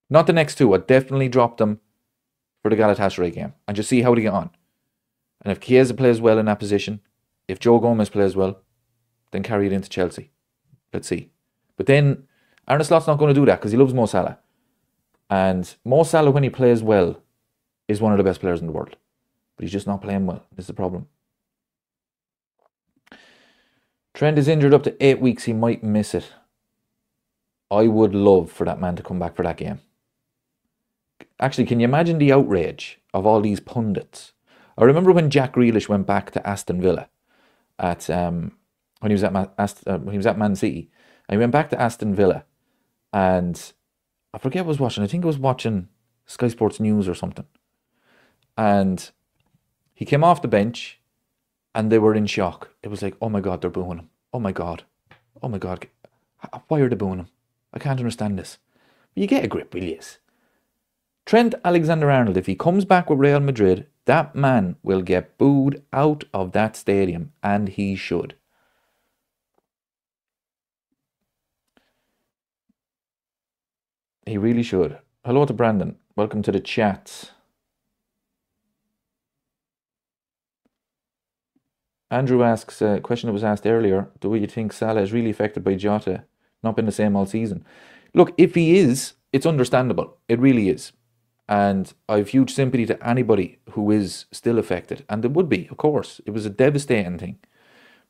Not the next 2. I'd definitely drop them for the Galatasaray game and just see how they get on. And if Chiesa plays well in that position, if Joe Gomez plays well, then carry it into Chelsea. Let's see. But then Arne Slot's not going to do that because he loves Mo Salah. And Mo Salah, when he plays well, is one of the best players in the world. But he's just not playing well. This is the problem. Trent is injured up to 8 weeks. He might miss it. I would love for that man to come back for that game. Actually, can you imagine the outrage of all these pundits? I remember when Jack Grealish went back to Aston Villa at when he was at Man City, and he went back to Aston Villa, and I forget what I was watching. I think I was watching Sky Sports News or something, and he came off the bench, and they were in shock. It was like, oh my God, they're booing him. Oh my God. Oh my God. Why are they booing him? I can't understand this. But you get a grip, will you? Trent Alexander-Arnold, if he comes back with Real Madrid, that man will get booed out of that stadium, and he should. He really should. Hello to Brandon. Welcome to the chat. Andrew asks a question that was asked earlier. Do you think Salah is really affected by Jota not being the same all season? Look, if he is, it's understandable. It really is. And I have huge sympathy to anybody who is still affected. And there would be, of course. It was a devastating thing.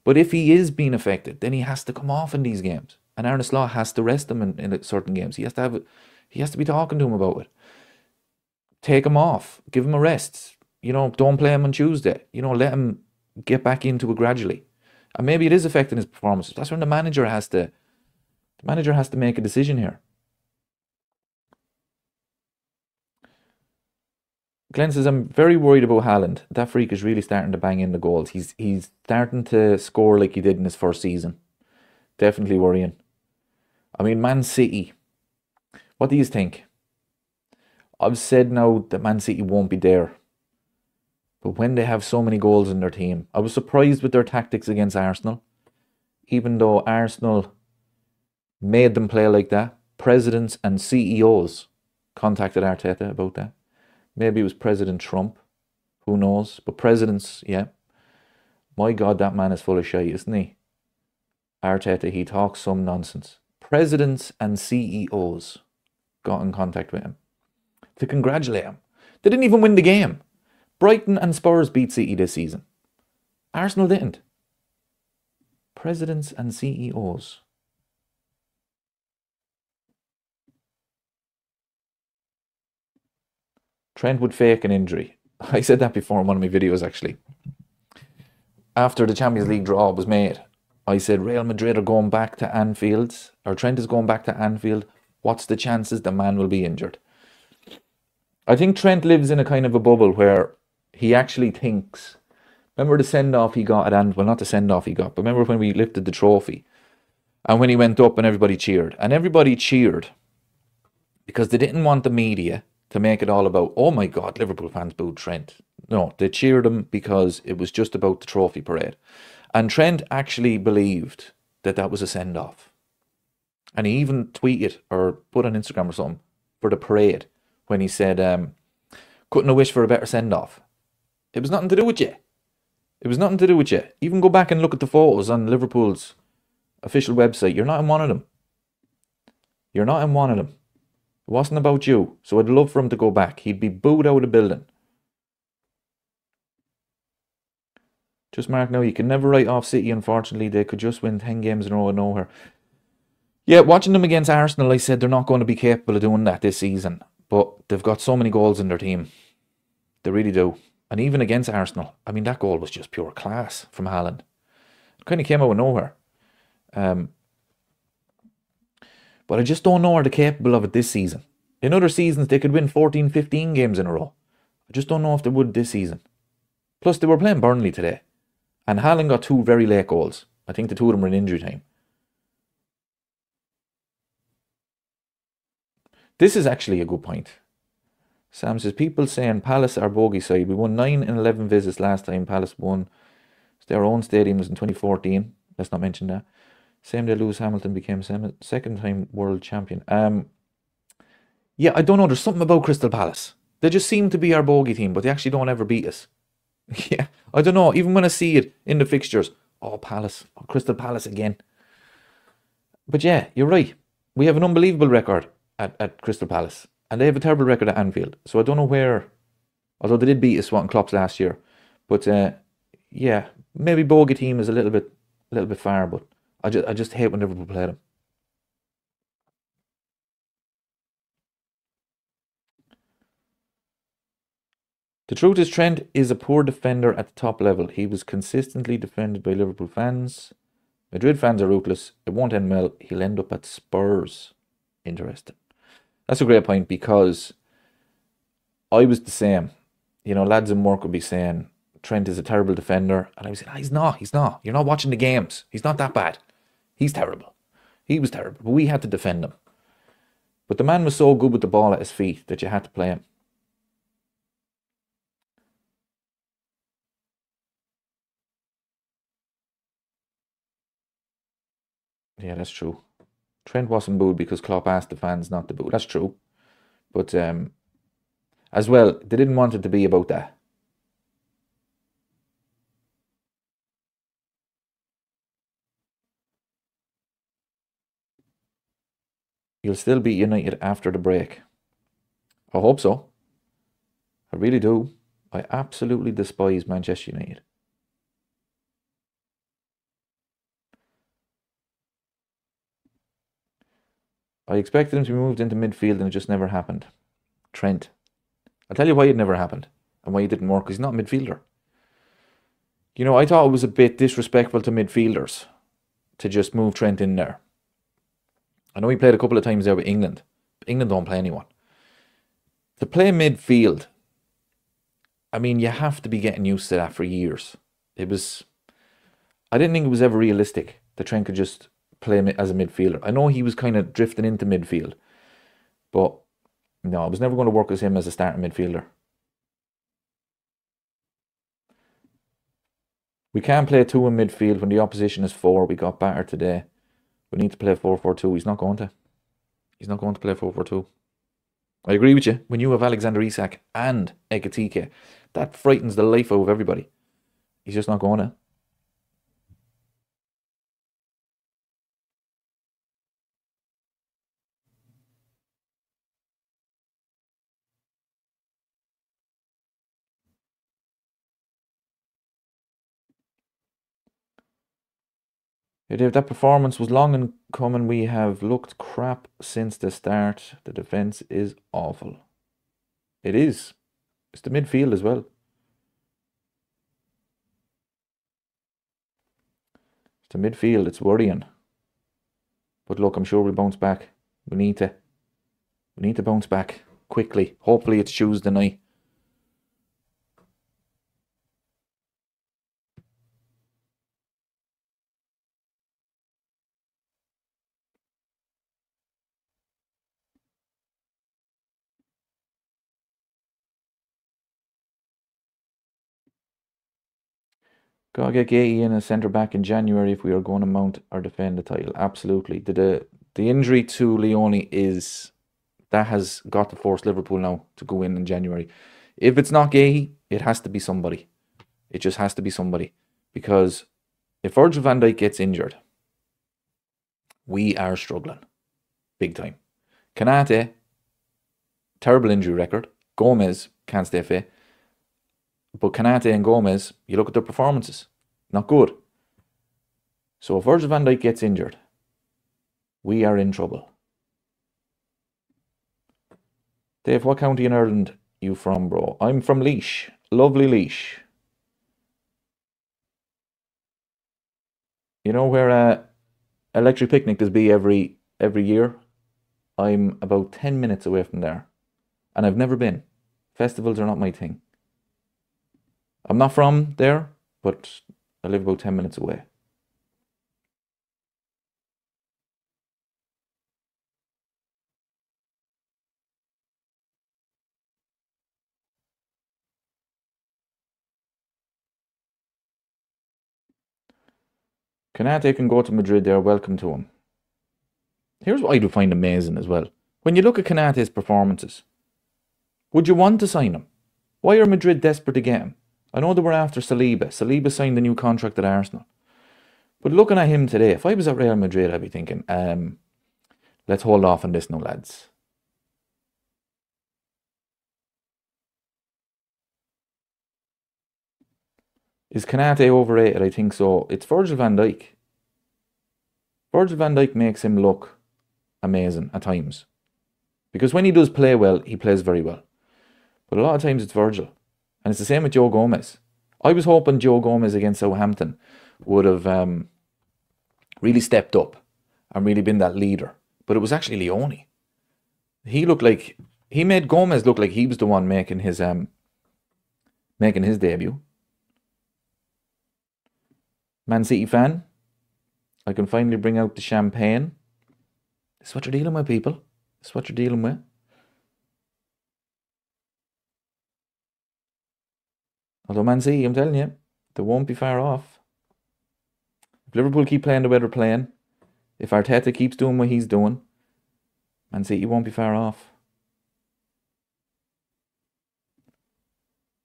But if he is being affected, then he has to come off in these games. And Arne Slot has to rest him in certain games. He has to be talking to him about it. Take him off. Give him a rest. Don't play him on Tuesday. Let him get back into it gradually. And maybe it is affecting his performances. That's when the manager has to make a decision here. Glenn says, I'm very worried about Haaland. That freak is really starting to bang in the goals. He's starting to score like he did in his first season. Definitely worrying. I mean, Man City. What do you think? I've said now that Man City won't be there. But when they have so many goals in their team, I was surprised with their tactics against Arsenal. Even though Arsenal made them play like that, presidents and CEOs contacted Arteta about that. Maybe it was President Trump. Who knows? But presidents, yeah. My God, that man is full of shit, isn't he? Arteta, he talks some nonsense. Presidents and CEOs got in contact with him to congratulate him. They didn't even win the game. Brighton and Spurs beat City this season. Arsenal didn't. Presidents and CEOs. Trent would fake an injury. I said that before in one of my videos, actually. After the Champions League draw was made, I said Real Madrid are going back to Anfield, or Trent is going back to Anfield. What's the chances the man will be injured? I think Trent lives in a kind of a bubble where he actually thinks, remember the send-off he got at Anfield? Well, not the send-off he got, but remember when we lifted the trophy and when he went up and everybody cheered? And everybody cheered because they didn't want the media to make it all about, oh my God, Liverpool fans booed Trent. No, they cheered him because it was just about the trophy parade. And Trent actually believed that that was a send-off. And he even tweeted or put on Instagram or something for the parade when he said, couldn't have wished for a better send-off. It was nothing to do with you. It was nothing to do with you. Even go back and look at the photos on Liverpool's official website. You're not in one of them. You're not in one of them. It wasn't about you. So I'd love for him to go back. He'd be booed out of the building. Just mark now, you can never write off City, unfortunately. They could just win 10 games in a row and nowhere. Yeah, watching them against Arsenal, I said they're not going to be capable of doing that this season. But they've got so many goals in their team. They really do. And even against Arsenal, I mean, that goal was just pure class from Haaland. It kind of came out of nowhere. But I just don't know are they capable of it this season. In other seasons, they could win 14, 15 games in a row. I just don't know if they would this season. Plus, they were playing Burnley today. And Haaland got 2 very late goals. I think the 2 of them were in injury time. This is actually a good point. Sam says, people saying Palace are bogey side. We won 9 in 11 visits last time Palace won. Their own stadium was in 2014. Let's not mention that. Same day Lewis Hamilton became second time world champion. Yeah, I don't know. There's something about Crystal Palace. They just seem to be our bogey team, but they actually don't ever beat us. Yeah, I don't know. Even when I see it in the fixtures, oh, Palace, oh, Crystal Palace again. But yeah, you're right. We have an unbelievable record at Crystal Palace. And they have a terrible record at Anfield. So I don't know where, although they did beat us in Klopp's last year. But yeah, maybe bogey team is a little bit far, but I just hate when Liverpool play them. The truth is Trent is a poor defender at the top level. He was consistently defended by Liverpool fans. Madrid fans are ruthless. It won't end well. He'll end up at Spurs. Interesting. That's a great point because I was the same. You know, lads in work would be saying, Trent is a terrible defender. And I was saying, he's not. You're not watching the games. He's not that bad. He's terrible. He was terrible. But we had to defend him. But the man was so good with the ball at his feet that you had to play him. Yeah, that's true. Trent wasn't booed because Klopp asked the fans not to boo. That's true. But as well, they didn't want it to be about that. You'll still beat United after the break. I hope so. I really do. I absolutely despise Manchester United. I expected him to be moved into midfield and it just never happened. Trent. I'll tell you why it never happened and why it didn't work, because he's not a midfielder. You know, I thought it was a bit disrespectful to midfielders to just move Trent in there. I know he played a couple of times there with England. But England don't play anyone. To play midfield, I mean, you have to be getting used to that for years. I didn't think it was ever realistic that Trent could just play as a midfielder. I know he was kind of drifting into midfield, but no, I was never going to work with him as a starting midfielder. We can't play 2 in midfield when the opposition is 4. We got battered today. We need to play 4-4-2. He's not going to. He's not going to play 4-4-2. I agree with you. When you have Alexander Isak and Ekitike, that frightens the life out of everybody. He's just not going to. If that performance was long in coming, we have looked crap since the start. The defence is awful. It is. It's the midfield as well. It's the midfield. It's worrying. But look, I'm sure we'll bounce back. We need to bounce back quickly. Hopefully it's Tuesday night. Gotta get Gay in a centre back in January if we are going to mount or defend the title. Absolutely. The injury to Leone that has got to force Liverpool now to go in January. If it's not Gay, it has to be somebody. It just has to be somebody. Because if Virgil van Dijk gets injured, we are struggling. Big time. Kanate, terrible injury record. Gomez can't stay fit. But Kanate and Gomez, you look at their performances, not good. So if Virgil van Dijk gets injured, we are in trouble. Dave, what county in Ireland you from, bro? I'm from Laois. Lovely Laois. You know where Electric Picnic does be every year? I'm about 10 minutes away from there. And I've never been. Festivals are not my thing. I'm not from there, but I live about 10 minutes away. Kanate can go to Madrid, they're welcome to him. Here's what I do find amazing as well. When you look at Kanate's performances, would you want to sign him? Why are Madrid desperate to get him? I know they were after Saliba. Saliba signed the new contract at Arsenal. But looking at him today, if I was at Real Madrid, I'd be thinking, let's hold off on this now, lads. Is Kanate overrated? I think so. It's Virgil van Dijk. Virgil van Dijk makes him look amazing at times. Because when he does play well, he plays very well. But a lot of times it's Virgil. And it's the same with Joe Gomez. I was hoping Joe Gomez against Southampton would have really stepped up and really been that leader. But it was actually Leone. He made Gomez look like he was the one making his debut. Man City fan, I can finally bring out the champagne. This is what you're dealing with, people. This is what you're dealing with. Although Man City, I'm telling you, they won't be far off. If Liverpool keep playing the way they're playing, if Arteta keeps doing what he's doing, Man City won't be far off.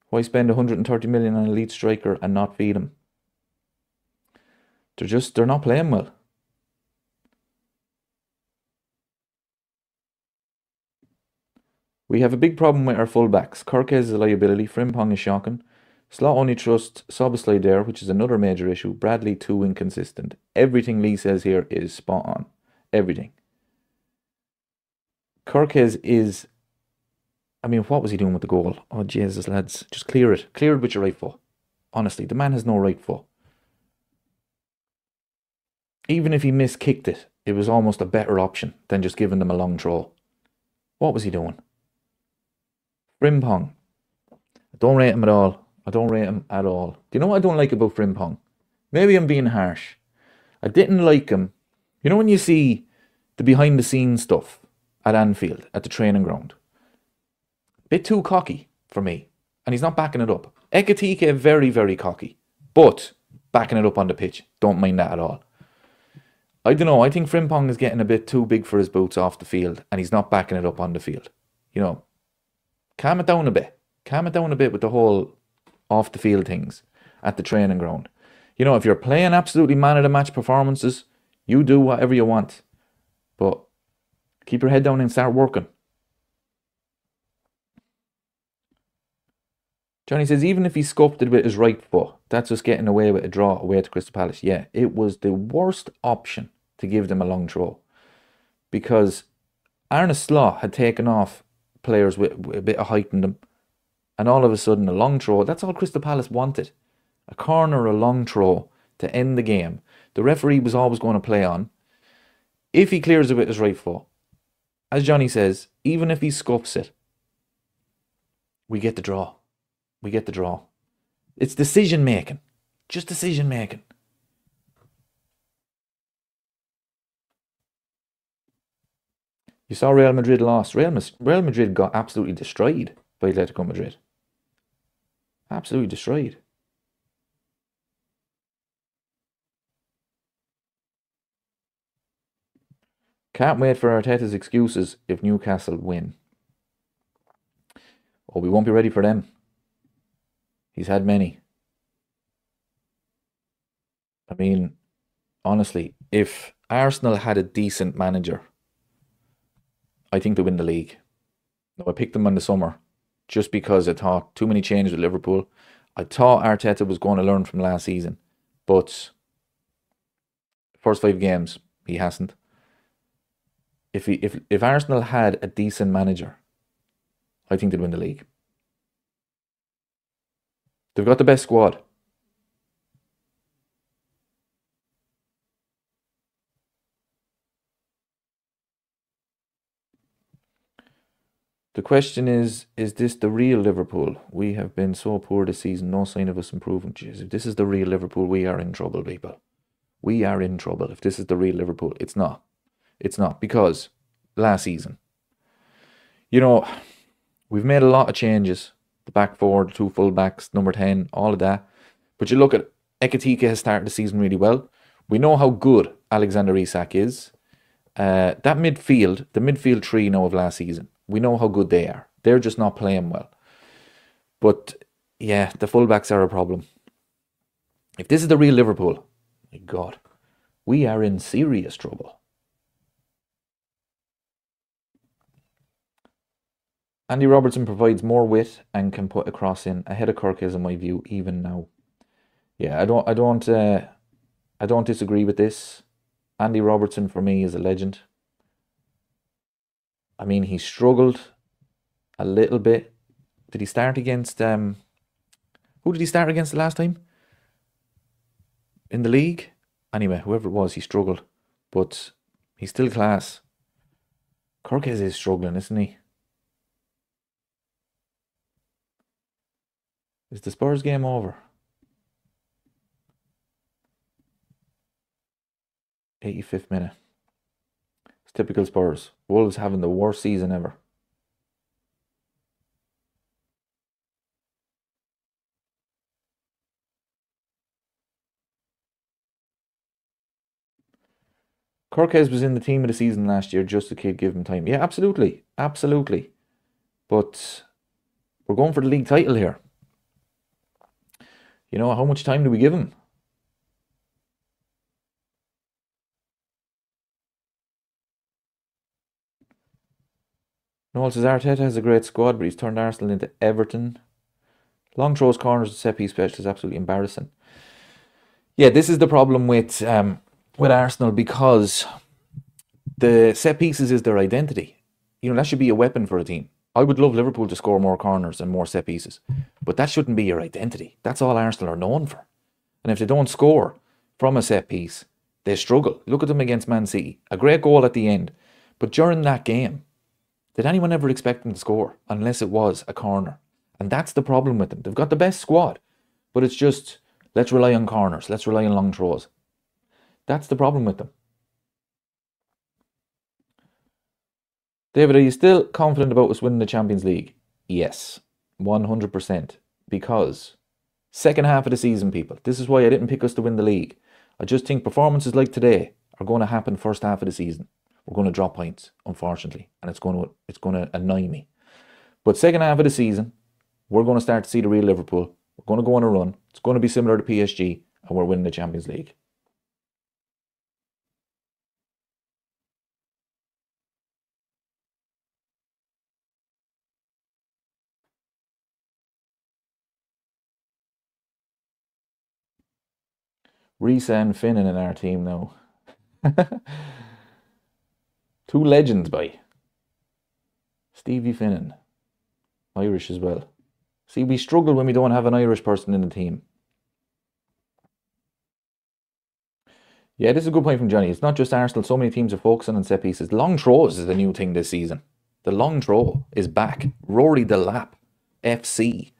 Why spend 130 million on an elite striker and not feed him? They're not playing well. We have a big problem with our fullbacks. Kirkes is a liability. Frimpong is shocking. Slot only trusts Szoboszlai there, which is another major issue. Bradley too inconsistent. Everything Lee says here is spot on. Everything. Kirkes is... I mean, what was he doing with the goal? Oh, Jesus, lads. Just clear it. Clear it with your right foot. Honestly, the man has no right foot. Even if he miskicked it, it was almost a better option than just giving them a long throw. What was he doing? Frimpong. I don't rate him at all. I don't rate him at all. Do you know what I don't like about Frimpong? Maybe I'm being harsh. I didn't like him. You know when you see the behind the scenes stuff at Anfield, at the training ground? Bit too cocky for me. And he's not backing it up. Ekitike, very, very cocky. But backing it up on the pitch. Don't mind that at all. I don't know. I think Frimpong is getting a bit too big for his boots off the field. And he's not backing it up on the field. You know, calm it down a bit. Calm it down a bit with the whole off the field things at the training ground. You know, if you're playing absolutely man of the match performances, you do whatever you want. But keep your head down and start working. Johnny says, even if he scuffed it with his right foot, that's just getting away with a draw away to Crystal Palace. Yeah, it was the worst option to give them a long throw. Because Arne Slot had taken off players with a bit of height in them. And all of a sudden, a long throw, that's all Crystal Palace wanted. A corner, a long throw to end the game. The referee was always going to play on. If he clears it with his right foot, as Johnny says, even if he scuffs it, we get the draw. We get the draw. It's decision making. Just decision making. You saw Real Madrid lost. Real Madrid got absolutely destroyed by Atletico Madrid. Absolutely destroyed. Can't wait for Arteta's excuses if Newcastle win. Oh, we won't be ready for them. He's had many. I mean, honestly, if Arsenal had a decent manager, I think they win the league. No, I picked them in the summer just because I thought too many changes with Liverpool. I thought Arteta was going to learn from last season, but first 5 games, he hasn't. If Arsenal had a decent manager, I think they'd win the league. They've got the best squad. The question is this the real Liverpool? We have been so poor this season, no sign of us improving. Jeez, if this is the real Liverpool, we are in trouble, people. We are in trouble. If this is the real Liverpool, it's not. It's not, because last season, you know, we've made a lot of changes. The back four, the 2 full backs, number 10, all of that. But you look at Ekitike has started the season really well. We know how good Alexander Isak is. That midfield, the midfield three now of last season, we know how good they are. They're just not playing well. But yeah, the fullbacks are a problem. If this is the real Liverpool, my God, we are in serious trouble. Andy Robertson provides more wit and can put a cross in ahead of Kirkes in my view, even now. Yeah, I don't disagree with this. Andy Robertson for me is a legend. I mean, he struggled a little bit. Did he start against who did he start against the last time? In the league? Anyway, whoever it was, he struggled. But he's still class. Kirkes is struggling, isn't he? Is the Spurs game over? 85th minute. It's typical Spurs. Wolves having the worst season ever. Kirkes was in the team of the season last year. Just a kid, give him time. Yeah, absolutely. Absolutely. But we're going for the league title here. You know, how much time do we give him? Noel says Arteta has a great squad, but he's turned Arsenal into Everton. Long throws, corners, and set piece special is absolutely embarrassing. Yeah, this is the problem with Arsenal, because the set pieces is their identity. You know, that should be a weapon for a team. I would love Liverpool to score more corners and more set pieces, but that shouldn't be your identity. That's all Arsenal are known for. And if they don't score from a set piece, they struggle. Look at them against Man City. A great goal at the end. But during that game, did anyone ever expect them to score unless it was a corner? And that's the problem with them. They've got the best squad, but it's just, let's rely on corners. Let's rely on long throws. That's the problem with them. David, are you still confident about us winning the Champions League? Yes, 100%. Because second half of the season, people, this is why I didn't pick us to win the league. I just think performances like today are going to happen first half of the season. We're going to drop points, unfortunately, and it's going to annoy me. But second half of the season, we're going to start to see the real Liverpool. We're going to go on a run. It's going to be similar to PSG, and we're winning the Champions League. Risa and Finnan in our team now. Two legends, by Stevie Finnan. Irish as well. See, we struggle when we don't have an Irish person in the team. Yeah, this is a good point from Johnny. It's not just Arsenal. So many teams are focusing on set pieces. Long throws is the new thing this season. The long throw is back. Rory Delap, FC.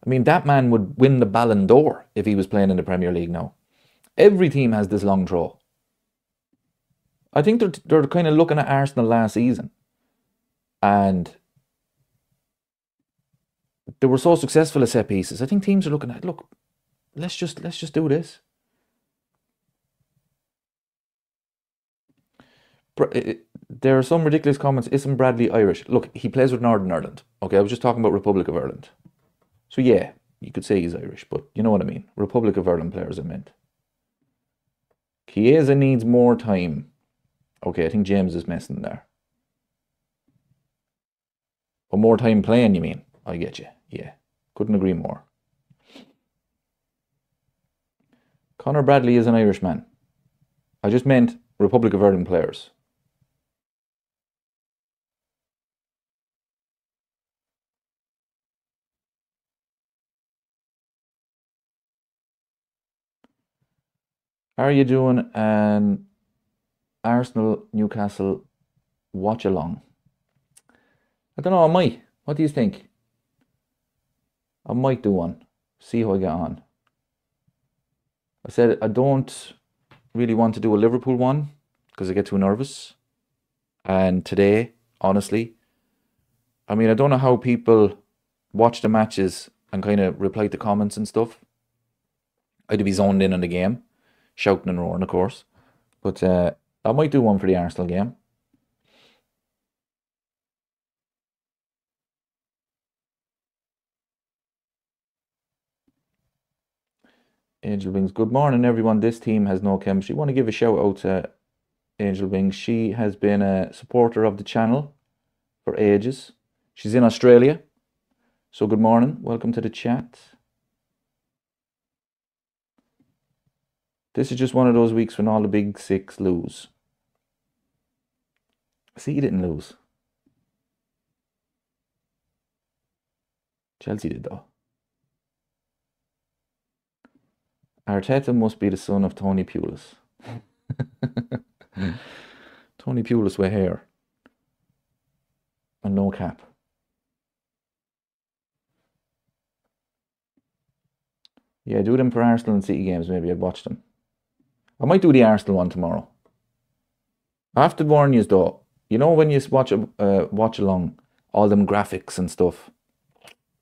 I mean, that man would win the Ballon d'Or if he was playing in the Premier League now. Every team has this long throw. I think they're kind of looking at Arsenal last season, and they were so successful at set pieces. I think teams are looking at, look, let's just do this. There are some ridiculous comments. Isn't Bradley Irish? Look, he plays with Northern Ireland. Okay, I was just talking about Republic of Ireland. So yeah, you could say he's Irish, but you know what I mean. Republic of Ireland players I meant. Chiesa needs more time. Okay, I think James is messing there. But more time playing, you mean? I get you. Yeah, couldn't agree more. Conor Bradley is an Irishman. I just meant Republic of Ireland players. Are you doing an Arsenal Newcastle watch along? I don't know, I might. What do you think? I might do one. See how I get on. I said I don't really want to do a Liverpool one because I get too nervous. And today, honestly, I mean, I don't know how people watch the matches and kind of reply to comments and stuff. I'd be zoned in on the game, shouting and roaring, of course. But I might do one for the Arsenal game. Angel Wings, good morning, everyone. This team has no chemistry. I want to give a shout out to Angel Wings. She has been a supporter of the channel for ages. She's in Australia. So good morning. Welcome to the chat. This is just one of those weeks when all the big six lose. City didn't lose. Chelsea did, though. Arteta must be the son of Tony Pulis. Tony Pulis with hair. And no cap. Yeah, do them for Arsenal and City games. Maybe I'd watch them. I might do the Arsenal one tomorrow. I have to warn you though. You know when you watch along all them graphics and stuff.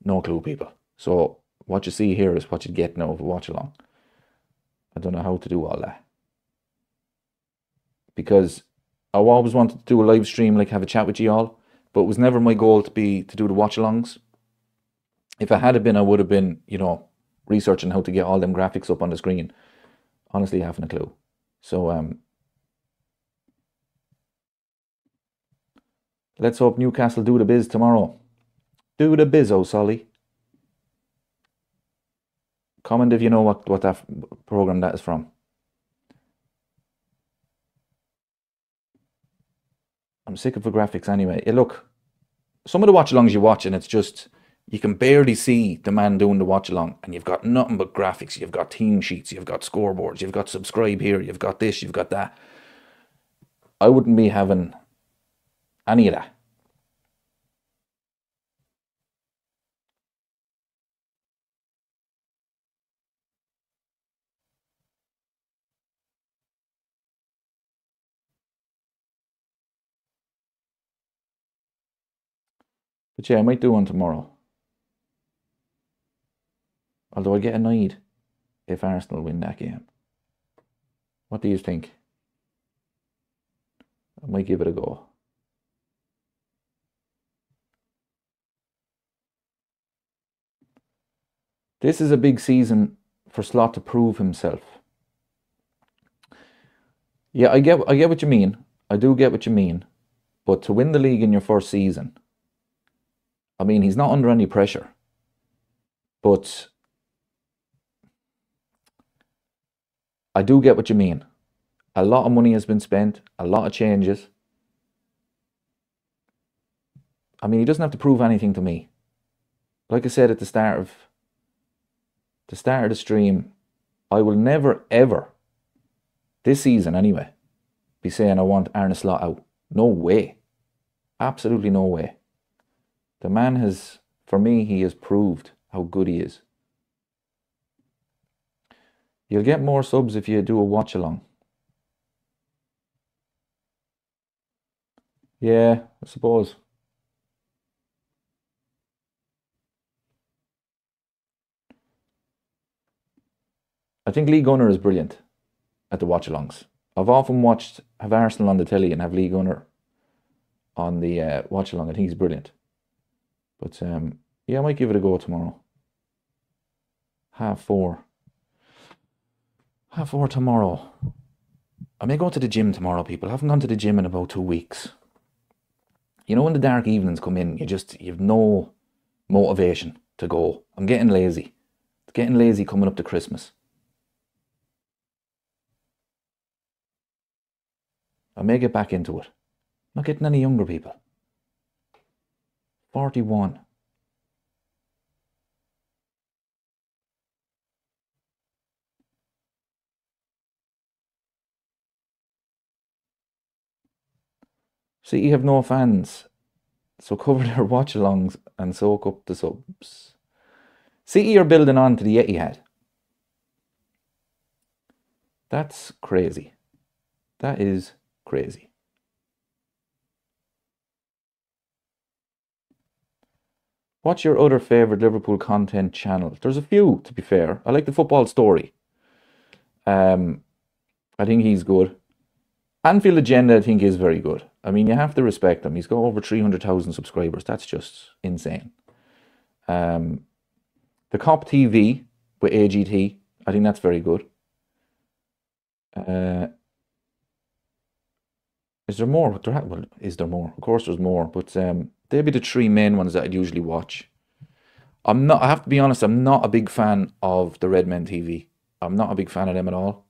No clue, people. So what you see here is what you get now of a watch along. I don't know how to do all that because I always wanted to do a live stream, like have a chat with you all, but it was never my goal to do the watch alongs. If I had been, I would have been, researching how to get all them graphics up on the screen. Honestly, haven't a clue. So let's hope Newcastle do the biz tomorrow. Do the biz, oh Solly. Comment if you know what that program that is from. I'm sick of the graphics anyway. Look, some of the watch-alongs you watch and it's just, you can barely see the man doing the watch-along and you've got nothing but graphics. You've got team sheets, you've got scoreboards, you've got subscribe here, you've got this, you've got that. I wouldn't be having any of that. But yeah, I might do one tomorrow. Although I get annoyed if Arsenal win that game. What do you think? I might give it a go. This is a big season for Slot to prove himself. Yeah, I get what you mean. I do get what you mean. But to win the league in your first season, I mean, he's not under any pressure. But I do get what you mean. A lot of money has been spent, a lot of changes. I mean, he doesn't have to prove anything to me. Like I said at the start of the stream, I will never ever, this season anyway, be saying I want Arne Slot out. No way. Absolutely no way. The man has, for me, he has proved how good he is. You'll get more subs if you do a watch along. Yeah, I suppose. I think Lee Gunner is brilliant at the watch alongs. I've often have Arsenal on the telly and have Lee Gunner on the watch along. I think he's brilliant. But yeah, I might give it a go tomorrow. 4:30. 4:30 tomorrow. I may go to the gym tomorrow, people. I haven't gone to the gym in about 2 weeks. You know when the dark evenings come in, you've no motivation to go. I'm getting lazy. It's getting lazy coming up to Christmas. I may get back into it. I'm not getting any younger, people. 41. See, you have no fans. So cover their watch-alongs and soak up the subs. City are building on to the Etihad. That's crazy. That is crazy. What's your other favourite Liverpool content channel? There's a few, to be fair. I like the Football Story. I think he's good. Anfield Agenda, I think, is very good. I mean, you have to respect him. He's got over 300,000 subscribers. That's just insane. The Cop TV with AGT, I think that's very good. Is there more? Well, is there more? Of course there's more, but they'd be the three main ones that I'd usually watch. I have to be honest, I'm not a big fan of the Red Men TV. I'm not a big fan of them at all.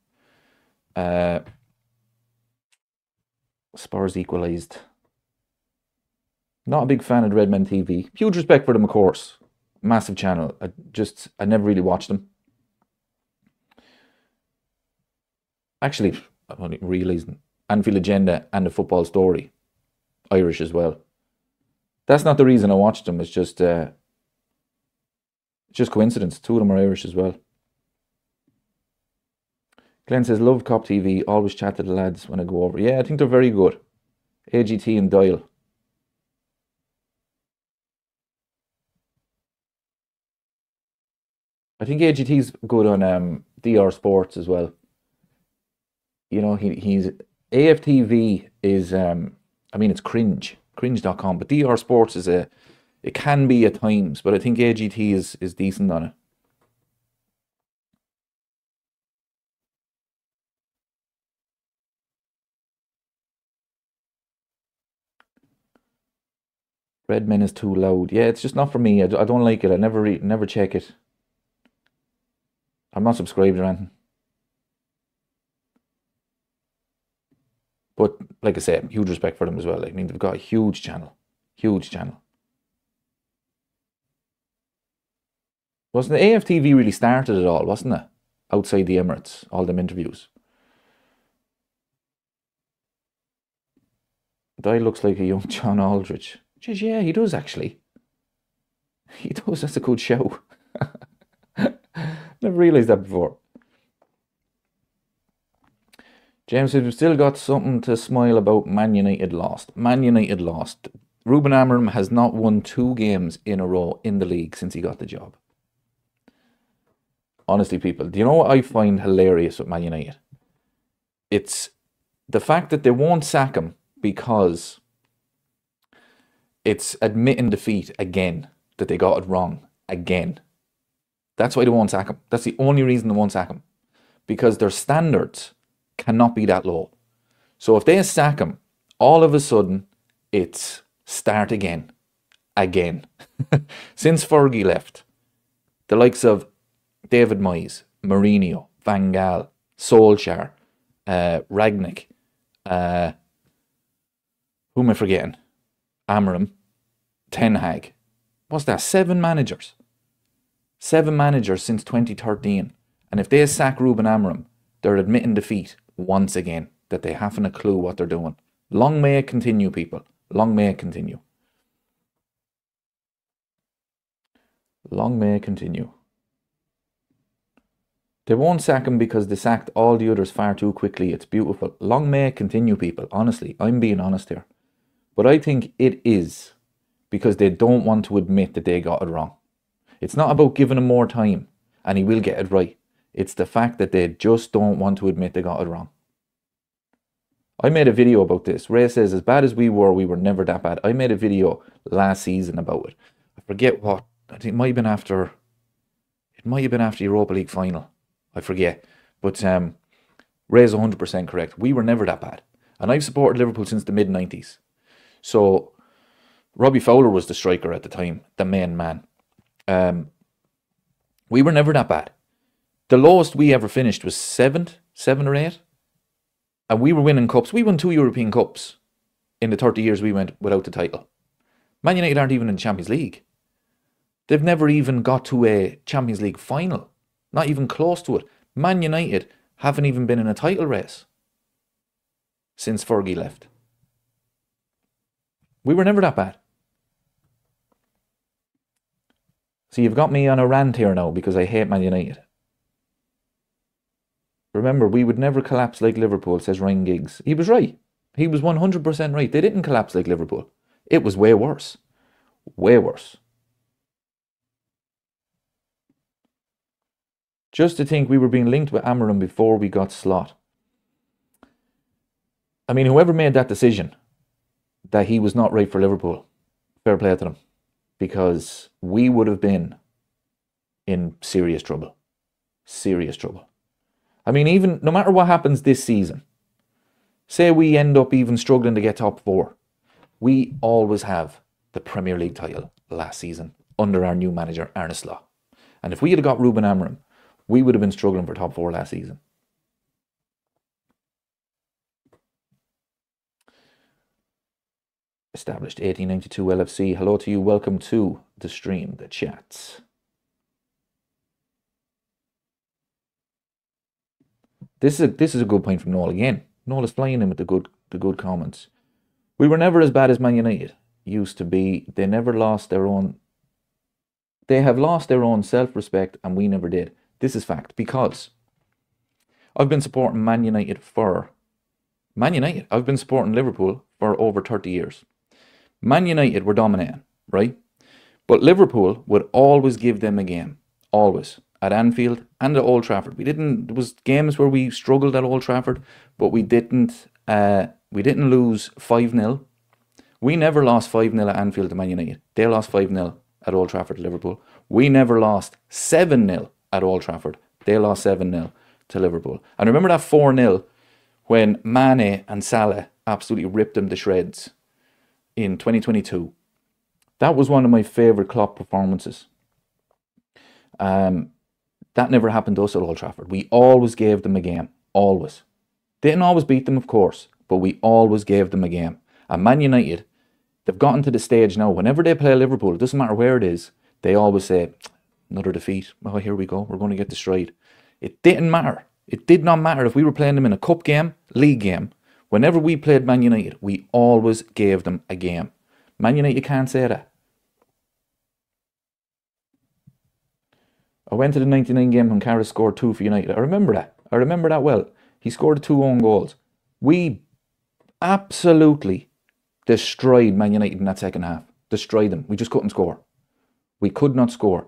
Spurs equalised. Not a big fan of the Red Men TV. Huge respect for them, of course. Massive channel. I never really watched them. Actually, I'm only realising. Anfield Agenda and the Football Story. Irish as well. That's not the reason I watched them. It's just coincidence. Two of them are Irish as well. Glenn says, love Cop TV, always chat to the lads when I go over. Yeah, I think they're very good. AGT and Dial. I think AGT's good on DR Sports as well. You know, he's AFTV is I mean it's cringe.com, but DR Sports is it can be at times, but I think AGT is decent on it. Redmen is too loud. Yeah, it's just not for me. I don't like it. I never check it. I'm not subscribed or anything. But like I said, huge respect for them as well. I mean, they've got a huge channel. Huge channel. Wasn't the AFTV really started at all, wasn't it? Outside the Emirates, all them interviews. The guy looks like a young John Aldridge. Jeez, yeah, he does actually. He does. That's a good show. Never realised that before. James said, we've still got something to smile about. Man United lost. Man United lost. Ruben Amorim has not won 2 games in a row in the league since he got the job. Honestly, people, do you know what I find hilarious with Man United? It's the fact that they won't sack him because it's admitting defeat again, that they got it wrong again. That's why they won't sack him. That's the only reason they won't sack him. Because their standards cannot be that low. So if they sack him, all of a sudden, it's start again. Again. Since Fergie left, the likes of David Moyes, Mourinho, Van Gaal, Solskjaer, Ragnick, who am I forgetting? Amorim, Ten Hag. What's that? 7 managers. 7 managers since 2013. And if they sack Ruben Amorim, they're admitting defeat once again, that they haven't a clue what they're doing. Long may it continue, people. Long may it continue. Long may it continue. They won't sack him because they sacked all the others far too quickly. It's beautiful. Long may it continue, people. Honestly, I'm being honest here. But I think it is because they don't want to admit that they got it wrong. It's not about giving him more time and he will get it right. It's the fact that they just don't want to admit they got it wrong. I made a video about this. Ray says, as bad as we were never that bad. I made a video last season about it. I forget what. I think it might have been after Europa League final. I forget. But Ray's 100% correct. We were never that bad. And I've supported Liverpool since the mid-90s. So Robbie Fowler was the striker at the time, the main man. We were never that bad. The lowest we ever finished was 7th, 7 or 8. And we were winning cups. We won 2 European Cups in the 30 years we went without the title. Man United aren't even in the Champions League. They've never even got to a Champions League final. Not even close to it. Man United haven't even been in a title race since Fergie left. We were never that bad. So you've got me on a rant here now because I hate Man United. Remember, we would never collapse like Liverpool, says Ryan Giggs. He was right. He was 100% right. They didn't collapse like Liverpool. It was way worse. Way worse. Just to think we were being linked with Amorim before we got Slot. I mean, whoever made that decision that he was not right for Liverpool, fair play to them. Because we would have been in serious trouble. Serious trouble. I mean, even no matter what happens this season, say we end up even struggling to get top 4, we always have the Premier League title last season under our new manager, Arne Slot. And if we had got Ruben Amorim, we would have been struggling for top 4 last season. Established 1892 LFC. Hello to you. Welcome to the stream, the chats. This is a good point from Noel again. Noel is flying in with the good comments. We were never as bad as Man United used to be. They never lost their own. They have lost their own self-respect, and we never did. This is fact, because I've been supporting Man United for... Man United. I've been supporting Liverpool for over 30 years. Man United were dominating, right? But Liverpool would always give them a game. Always. At Anfield and at Old Trafford. There was games where we struggled at Old Trafford, but we didn't lose 5-0. We never lost 5-0 at Anfield to Man United. They lost 5-0 at Old Trafford to Liverpool. We never lost 7-0 at Old Trafford. They lost 7-0 to Liverpool. And remember that 4-0 when Mane and Salah absolutely ripped them to shreds in 2022. That was one of my favourite Klopp performances. That never happened to us at Old Trafford. We always gave them a game. Always. Didn't always beat them, of course, but we always gave them a game. And Man United, they've gotten to the stage now, whenever they play Liverpool, it doesn't matter where it is, they always say, another defeat. Oh, here we go. We're going to get destroyed. It didn't matter. It did not matter if we were playing them in a cup game, league game. Whenever we played Man United, we always gave them a game. Man United can't say that. I went to the 99 game when Carras scored 2 for United. I remember that. I remember that well. He scored 2 own goals. We absolutely destroyed Man United in that second half. Destroyed them. We just couldn't score. We could not score.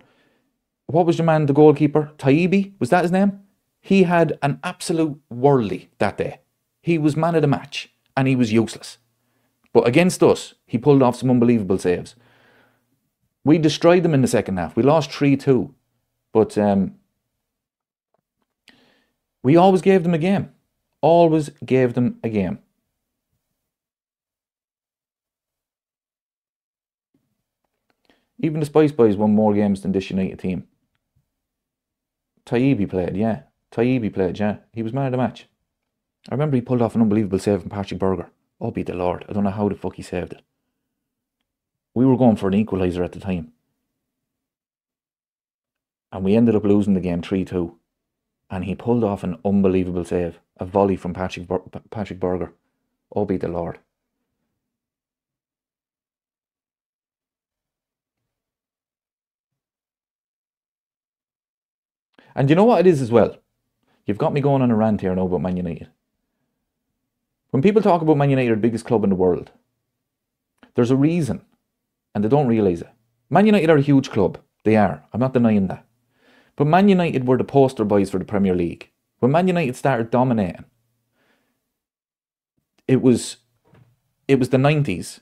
What was your man, the goalkeeper? Taibbi? Was that his name? He had an absolute worldie that day. He was man of the match and he was useless. But against us, he pulled off some unbelievable saves. We destroyed them in the second half. We lost 3-2. But we always gave them a game. Always gave them a game. Even the Spice Boys won more games than this United team. Taibbi played, yeah. Taibbi played, yeah. He was man of the match. I remember he pulled off an unbelievable save from Patrick Berger. Oh, be the Lord. I don't know how the fuck he saved it. We were going for an equaliser at the time. And we ended up losing the game 3-2. And he pulled off an unbelievable save. A volley from Patrick Berger. Oh, be the Lord. And you know what it is as well? You've got me going on a rant here now about Man United. When people talk about Man United, the biggest club in the world, there's a reason. And they don't realise it. Man United are a huge club. They are. I'm not denying that. But Man United were the poster boys for the Premier League. When Man United started dominating, it was the 90s.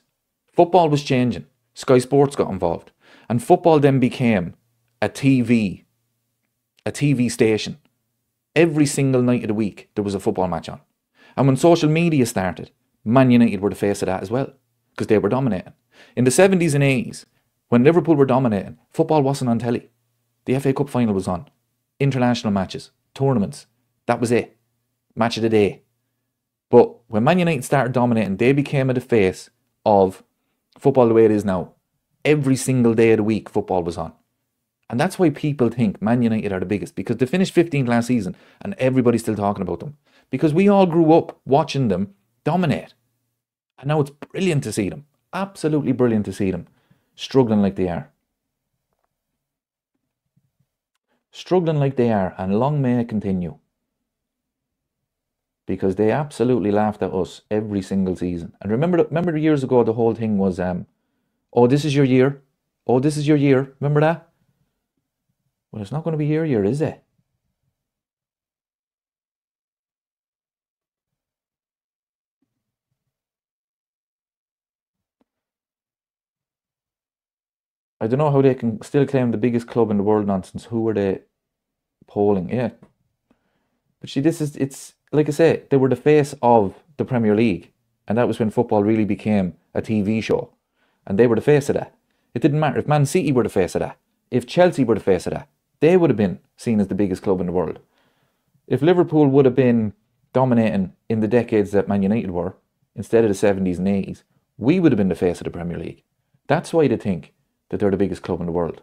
Football was changing. Sky Sports got involved. And football then became a TV station. Every single night of the week, there was a football match on. And when social media started, Man United were the face of that as well. Because they were dominating. In the 70s and 80s, when Liverpool were dominating, football wasn't on telly. The FA Cup final was on. International matches, tournaments. That was it. Match of the day. But when Man United started dominating, they became the face of football the way it is now. Every single day of the week, football was on. And that's why people think Man United are the biggest. Because they finished 15th last season and everybody's still talking about them. Because we all grew up watching them dominate. And now it's brilliant to see them. Absolutely brilliant to see them struggling like they are. Struggling like they are, and long may it continue. Because they absolutely laughed at us every single season. And remember years ago, the whole thing was, oh, this is your year. Oh, this is your year. Remember that? Well, it's not going to be your year, is it? I don't know how they can still claim the biggest club in the world nonsense. Who were they polling? Yeah. But see, it's like I say, they were the face of the Premier League. And that was when football really became a TV show. And they were the face of that. It didn't matter if Man City were the face of that. If Chelsea were the face of that. They would have been seen as the biggest club in the world. If Liverpool would have been dominating in the decades that Man United were, instead of the 70s and 80s, we would have been the face of the Premier League. That's why they think that they're the biggest club in the world.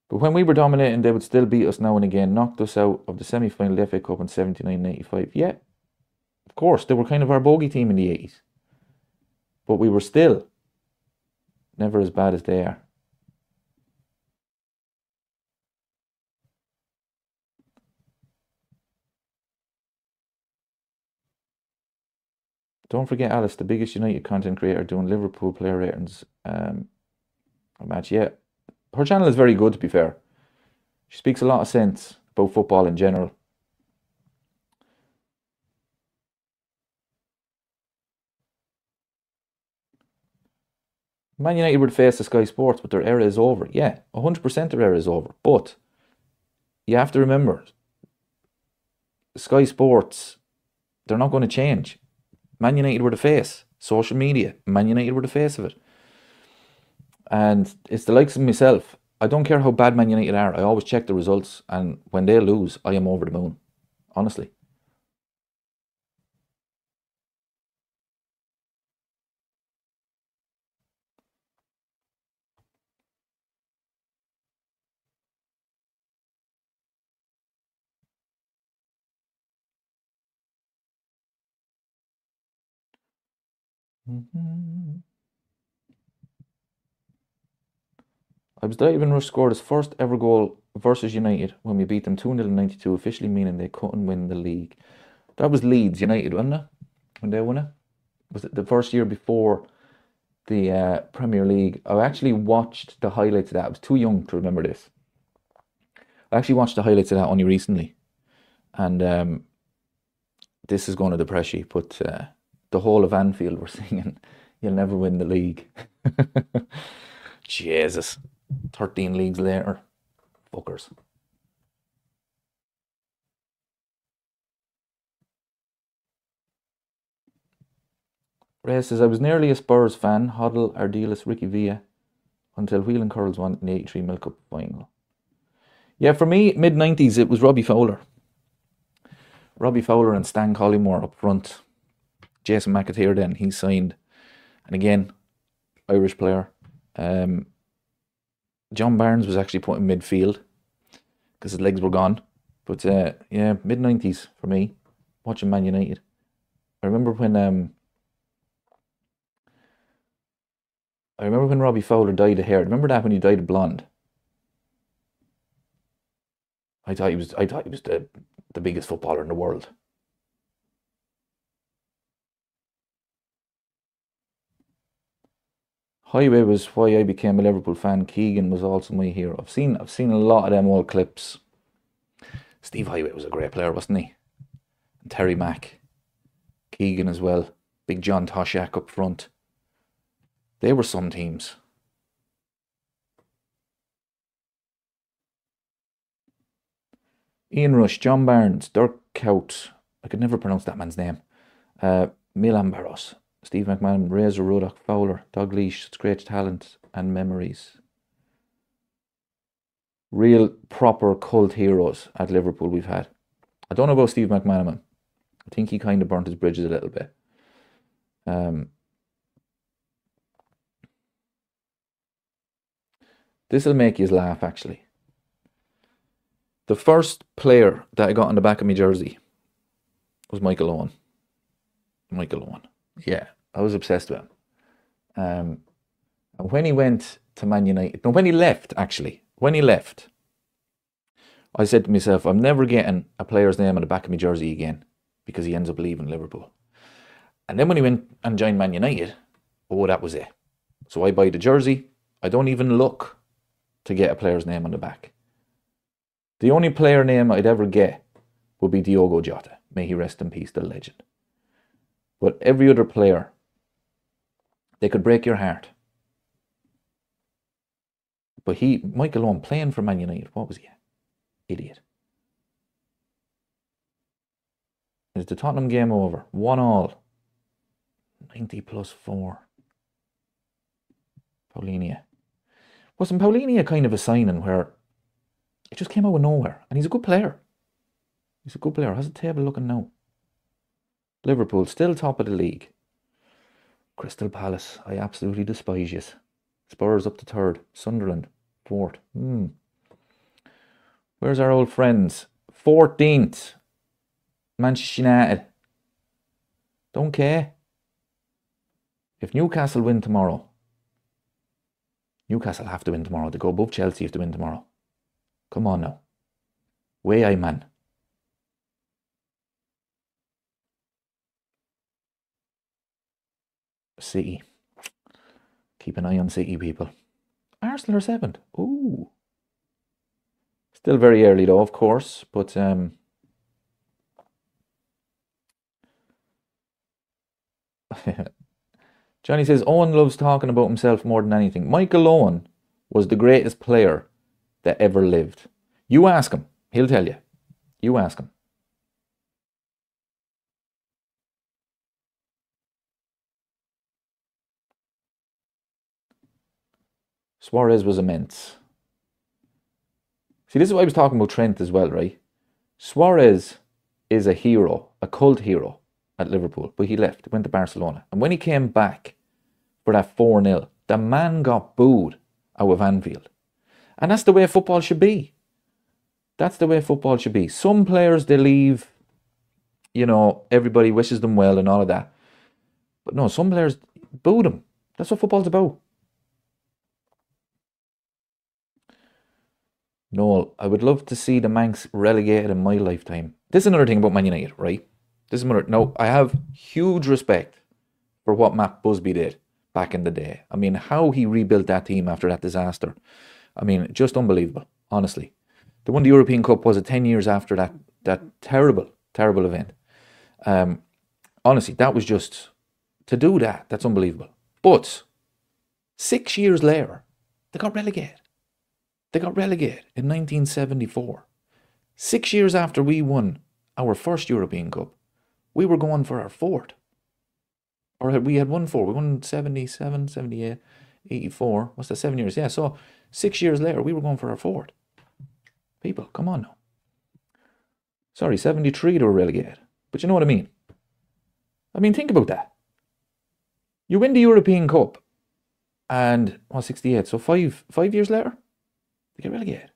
But when we were dominating, they would still beat us now and again, knocked us out of the semi-final FA Cup in 79 and 85. Yeah, of course, they were kind of our bogey team in the 80s. But we were still never as bad as they are. Don't forget Alice, the biggest United content creator, doing Liverpool player ratings a match. Yeah, her channel is very good, to be fair. She speaks a lot of sense about football in general. Man United would face the Sky Sports, but their era is over. Yeah, 100% their era is over. But you have to remember, Sky Sports, they're not going to change. Man United were the face. Social media, Man United were the face of it. And it's the likes of myself. I don't care how bad Man United are. I always check the results. And when they lose, I am over the moon. Honestly. I was delighted when Rush scored his first ever goal versus United when we beat them 2-0 in 92, officially meaning they couldn't win the league. That was Leeds United, wasn't it? When they won it? Was it the first year before the Premier League? I actually watched the highlights of that. I was too young to remember this. I actually watched the highlights of that only recently. And this is going to depress you, but the whole of Anfield were singing, "You'll never win the league." Jesus. 13 leagues later. Fuckers. Ray says, I was nearly a Spurs fan, Hoddle, Ardiles, Ricky Villa, until Wheel and Curls won in the 83 Milk Cup final. Yeah, for me, mid-90s, it was Robbie Fowler. Robbie Fowler and Stan Collymore up front. Jason McAteer then, he signed. And again, Irish player. John Barnes was actually put in midfield because his legs were gone. But yeah, mid-90s for me, watching Man United. I remember when Robbie Fowler dyed hair. Remember that when he dyed blonde? I thought he was the biggest footballer in the world. Highway was why I became a Liverpool fan. Keegan was also my hero. I've seen a lot of them old clips. Steve Highway was a great player, wasn't he? And Terry Mack. Keegan as well. Big John Toshak up front. They were some teams. Ian Rush, John Barnes, Dirk Cout. I could never pronounce that man's name. Milan Barros, Steve McMahon, Razor Ruddock, Fowler, Doug Leash, great talent and memories. Real proper cult heroes at Liverpool we've had. I don't know about Steve McManaman. I think he kind of burnt his bridges a little bit. This will make you laugh, actually. The first player that I got on the back of my jersey was Michael Owen. Michael Owen. Yeah, I was obsessed with him. And when he went to Man United, no, when he left, actually, I said to myself, I'm never getting a player's name on the back of my jersey again because he ends up leaving Liverpool. And then when he went and joined Man United, oh, that was it. So I buy the jersey. I don't even look to get a player's name on the back. The only player name I'd ever get would be Diogo Jota. May he rest in peace, the legend. But every other player, they could break your heart. But Michael Owen, playing for Man United, what was he? Idiot. Is the Tottenham game over? 1-1. 90 plus 4. Paulinia. Wasn't Paulinia kind of a signing where it just came out of nowhere? And he's a good player. He's a good player. How's the table looking now? Liverpool still top of the league. Crystal Palace, I absolutely despise you. Spurs up to third. Sunderland, fourth. Where's our old friends? 14th. Manchester United. Don't care. If Newcastle win tomorrow, Newcastle have to win tomorrow. They go above Chelsea if they win tomorrow. Come on now. Way I man. City. Keep an eye on City, people. Arsenal are 7th. Ooh. Still very early though, of course. But Johnny says, Owen loves talking about himself more than anything. Michael Owen was the greatest player that ever lived. You ask him. He'll tell you. You ask him. Suarez was immense. See, this is what I was talking about Trent as well, right? Suarez is a hero, a cult hero at Liverpool, but he left, went to Barcelona. And when he came back for that 4-0, the man got booed out of Anfield. And that's the way football should be. That's the way football should be. Some players, they leave, everybody wishes them well and all of that. But no, some players boo them. That's what football's about. Noel, I would love to see the Manx relegated in my lifetime. This is another thing about Man United, right? No, I have huge respect for what Matt Busby did back in the day. I mean, how he rebuilt that team after that disaster. I mean, just unbelievable, honestly. They won the European Cup, was it 10 years after that terrible, terrible event. Honestly, that was just, to do that, that's unbelievable. But 6 years later, they got relegated. They got relegated in 1974. 6 years after we won our first European Cup, we were going for our fourth. Or we had won four. We won 77, 78, 84. What's that, 7 years? Yeah, so 6 years later, we were going for our fourth. People, come on now. Sorry, 73 they were relegated. But you know what I mean? I mean, think about that. You win the European Cup and, 68. So 5 years later, they get relegated.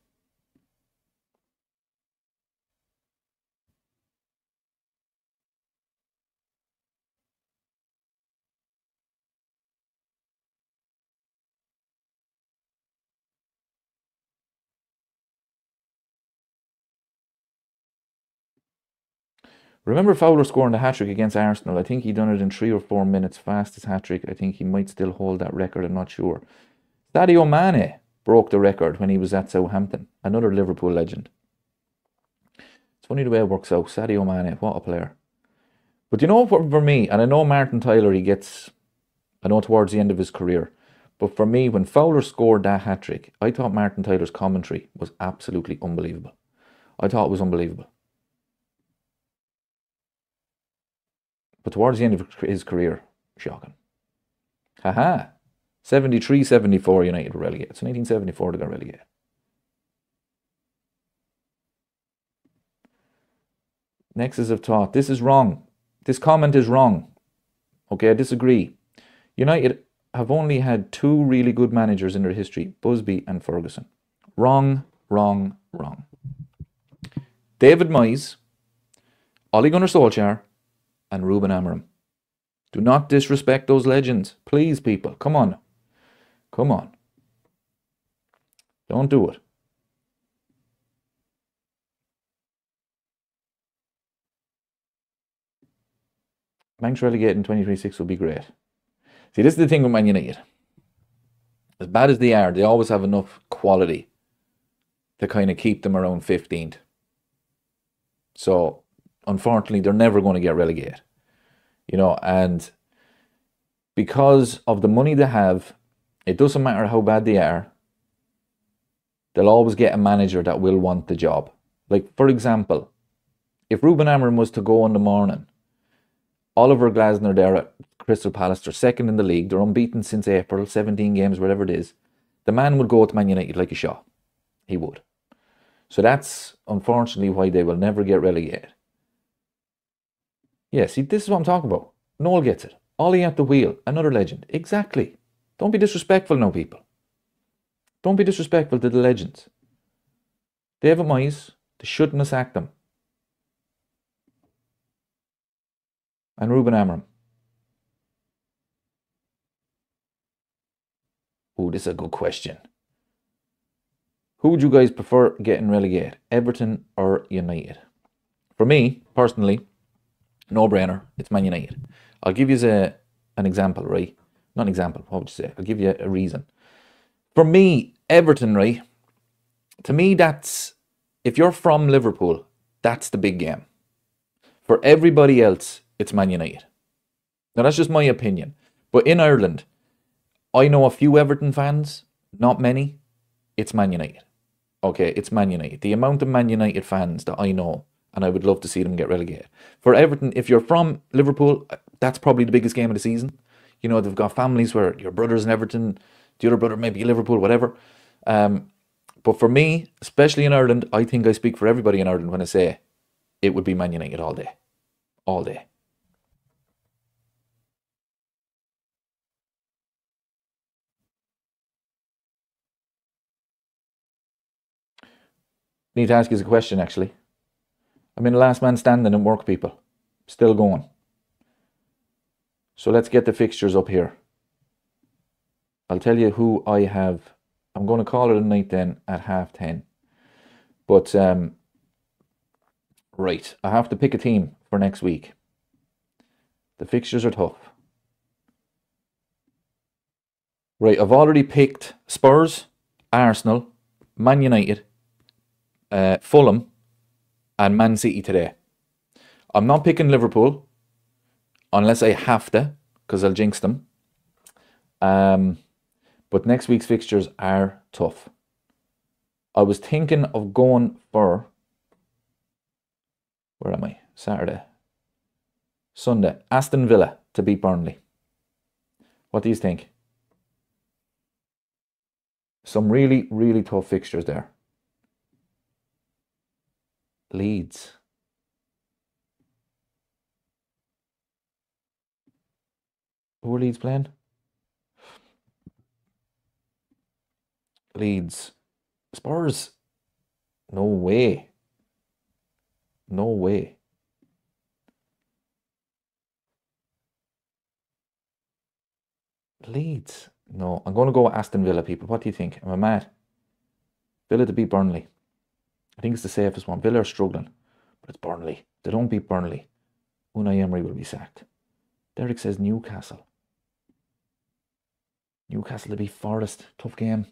Remember Fowler scoring the hat-trick against Arsenal? I think he done it in 3 or 4 minutes. Fastest hat-trick. I think he might still hold that record. I'm not sure. Sadio Mane broke the record when he was at Southampton. Another Liverpool legend. It's funny the way it works out. Sadio Mane, what a player. But you know, for me, and I know Martin Tyler, I know towards the end of his career, but for me, when Fowler scored that hat-trick, I thought Martin Tyler's commentary was absolutely unbelievable. I thought it was unbelievable. But towards the end of his career, shocking. Haha. 73-74 United were relegated. So 1974 they got relegated. Nexus of Thought. This is wrong. This comment is wrong. Okay, I disagree. United have only had 2 really good managers in their history, Busby and Ferguson. Wrong, wrong, wrong. David Moyes, Ole Gunnar Solskjaer, and Ruben Amorim. Do not disrespect those legends. Please, people. Come on. Come on. Don't do it. Manx relegated in 2026 would be great. See, this is the thing with Man United. As bad as they are, they always have enough quality to kind of keep them around 15th. So, unfortunately, they're never going to get relegated. And because of the money they have, it doesn't matter how bad they are, they'll always get a manager that will want the job. Like, for example, if Ruben Amorim was to go in the morning, Oliver Glasner there at Crystal Palace, they're second in the league, they're unbeaten since April, 17 games, whatever it is, the man would go to Man United like a shot. He would. So that's unfortunately why they will never get relegated. Yeah, see, this is what I'm talking about. Noel gets it. Ollie at the wheel, another legend. Exactly. Don't be disrespectful now, people. Don't be disrespectful to the legends. David Moyes, they shouldn't have sacked them. And Ruben Amorim. Oh, this is a good question. Who would you guys prefer getting relegated, Everton or United? For me, personally, no brainer, it's Man United. I'll give you an example, right? Not an example, what would you say? I'll give you a reason. For me, Everton, right? To me, that's, if you're from Liverpool, that's the big game. For everybody else, it's Man United. Now, that's just my opinion. But in Ireland, I know a few Everton fans, not many. It's Man United. Okay, it's Man United. The amount of Man United fans that I know, and I would love to see them get relegated. For Everton, if you're from Liverpool, that's probably the biggest game of the season. You know, they've got families where your brother's in Everton, the other brother maybe Liverpool, whatever. But for me, especially in Ireland, I think I speak for everybody in Ireland when I say it would be Man United all day. All day. Need to ask you a question, actually. I'm in the last man standing in work, people. Still going. So let's get the fixtures up here. I'll tell you who I have. I'm going to call it a night then at 10:30. But, right, I have to pick a team for next week. The fixtures are tough. Right, I've already picked Spurs, Arsenal, Man United, Fulham, and Man City today. I'm not picking Liverpool unless I have to, because I'll jinx them. But next week's fixtures are tough. I was thinking of going for, where am I? Saturday. Sunday. Aston Villa to beat Burnley. What do you think? Some really, really tough fixtures there. Leeds. Who are Leeds playing? Leeds. Spurs. No way. No way. Leeds. No, I'm going to go with Aston Villa, people. What do you think? Am I mad? Villa to beat Burnley. I think it's the safest one. Villa are struggling, but it's Burnley. If they don't beat Burnley, Unai Emery will be sacked. Derek says Newcastle. Newcastle to beat Forest. Tough game.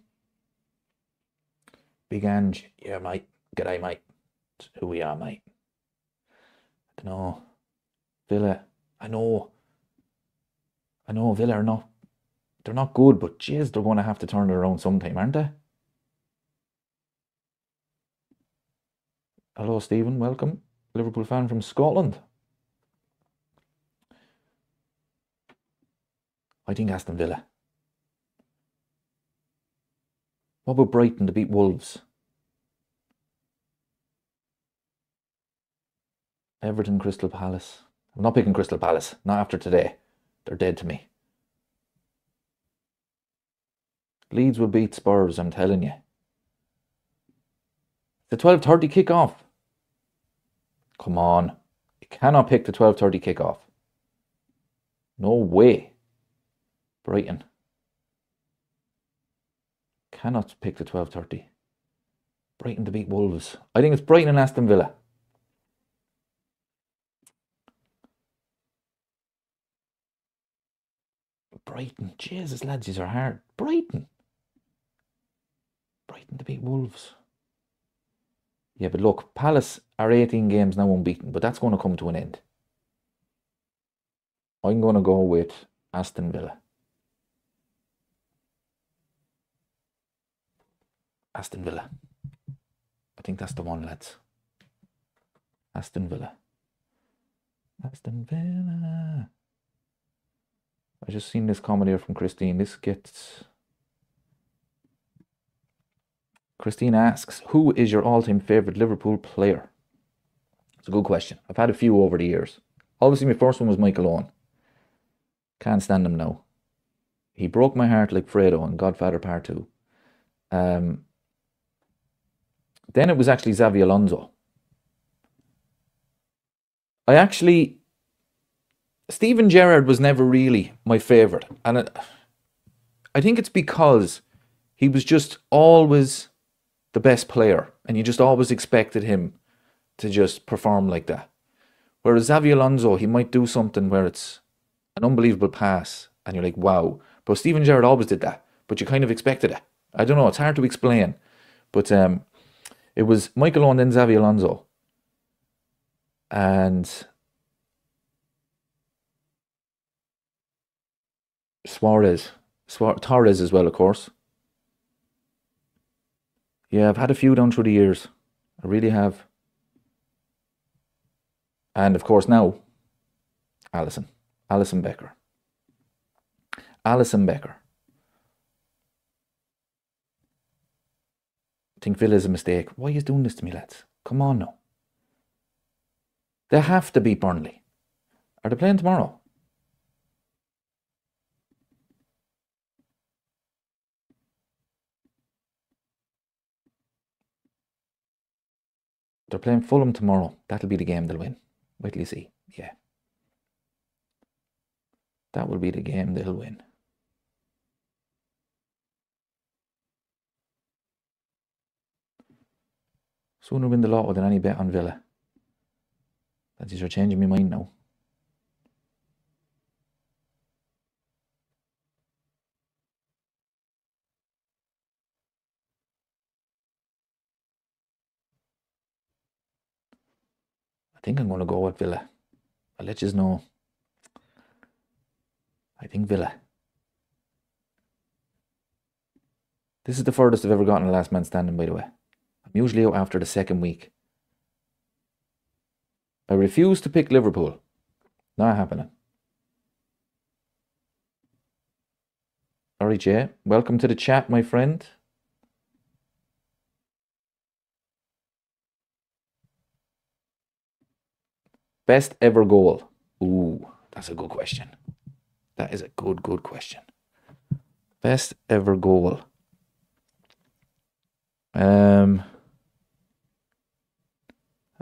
Big Ange. Yeah, mate. G'day, mate. It's who we are, mate. I don't know. Villa. I know Villa are not. They're not good, but jeez, they're going to have to turn it around sometime, aren't they? Hello, Stephen. Welcome. Liverpool fan from Scotland. I think Aston Villa. What about Brighton to beat Wolves? Everton, Crystal Palace. I'm not picking Crystal Palace. Not after today. They're dead to me. Leeds will beat Spurs, I'm telling you. The 12:30 kick-off. Come on. You cannot pick the 12:30 kick-off. No way. Brighton. Cannot pick the 12:30. Brighton to beat Wolves. I think it's Brighton and Aston Villa. Brighton. Jesus, lads, these are hard. Brighton. Brighton to beat Wolves. Yeah, but look, Palace are 18 games now unbeaten, but that's going to come to an end. I'm going to go with Aston Villa. Aston Villa. I think that's the one, lads. Aston Villa. Aston Villa. I just seen this comment here from Christine. Christine asks, who is your all-time favourite Liverpool player? It's a good question. I've had a few over the years. Obviously, my first one was Michael Owen. Can't stand him now. He broke my heart like Fredo in Godfather Part 2. Then it was actually Xavi Alonso. Steven Gerrard was never really my favourite. And I think it's because he was just always the best player, and you just always expected him to just perform like that. Whereas Xavi Alonso, he might do something where it's an unbelievable pass, and you're like, wow. But Steven Gerrard always did that, but you kind of expected it. I don't know, it's hard to explain. But it was Michael Owen, then Xavi Alonso. And Torres as well, of course. Yeah, I've had a few down through the years. I really have. And of course now, Alisson Becker. Alisson Becker. I think Villa is a mistake. Why are you doing this to me, lads? Come on now. They have to beat Burnley. Are they playing tomorrow? They're playing Fulham tomorrow. That'll be the game they'll win. Wait till you see. Yeah. That will be the game they'll win. Sooner win the lotto than any bet on Villa. That is, you're changing my mind now. I think I'm going to go with Villa. I'll let you know. I think Villa. This is the furthest I've ever gotten a last man standing, by the way. I'm usually out after the second week. I refuse to pick Liverpool. Not happening. Alright, Jay. Welcome to the chat, my friend. Best ever goal. Ooh, that's a good question. That is a good question. Best ever goal.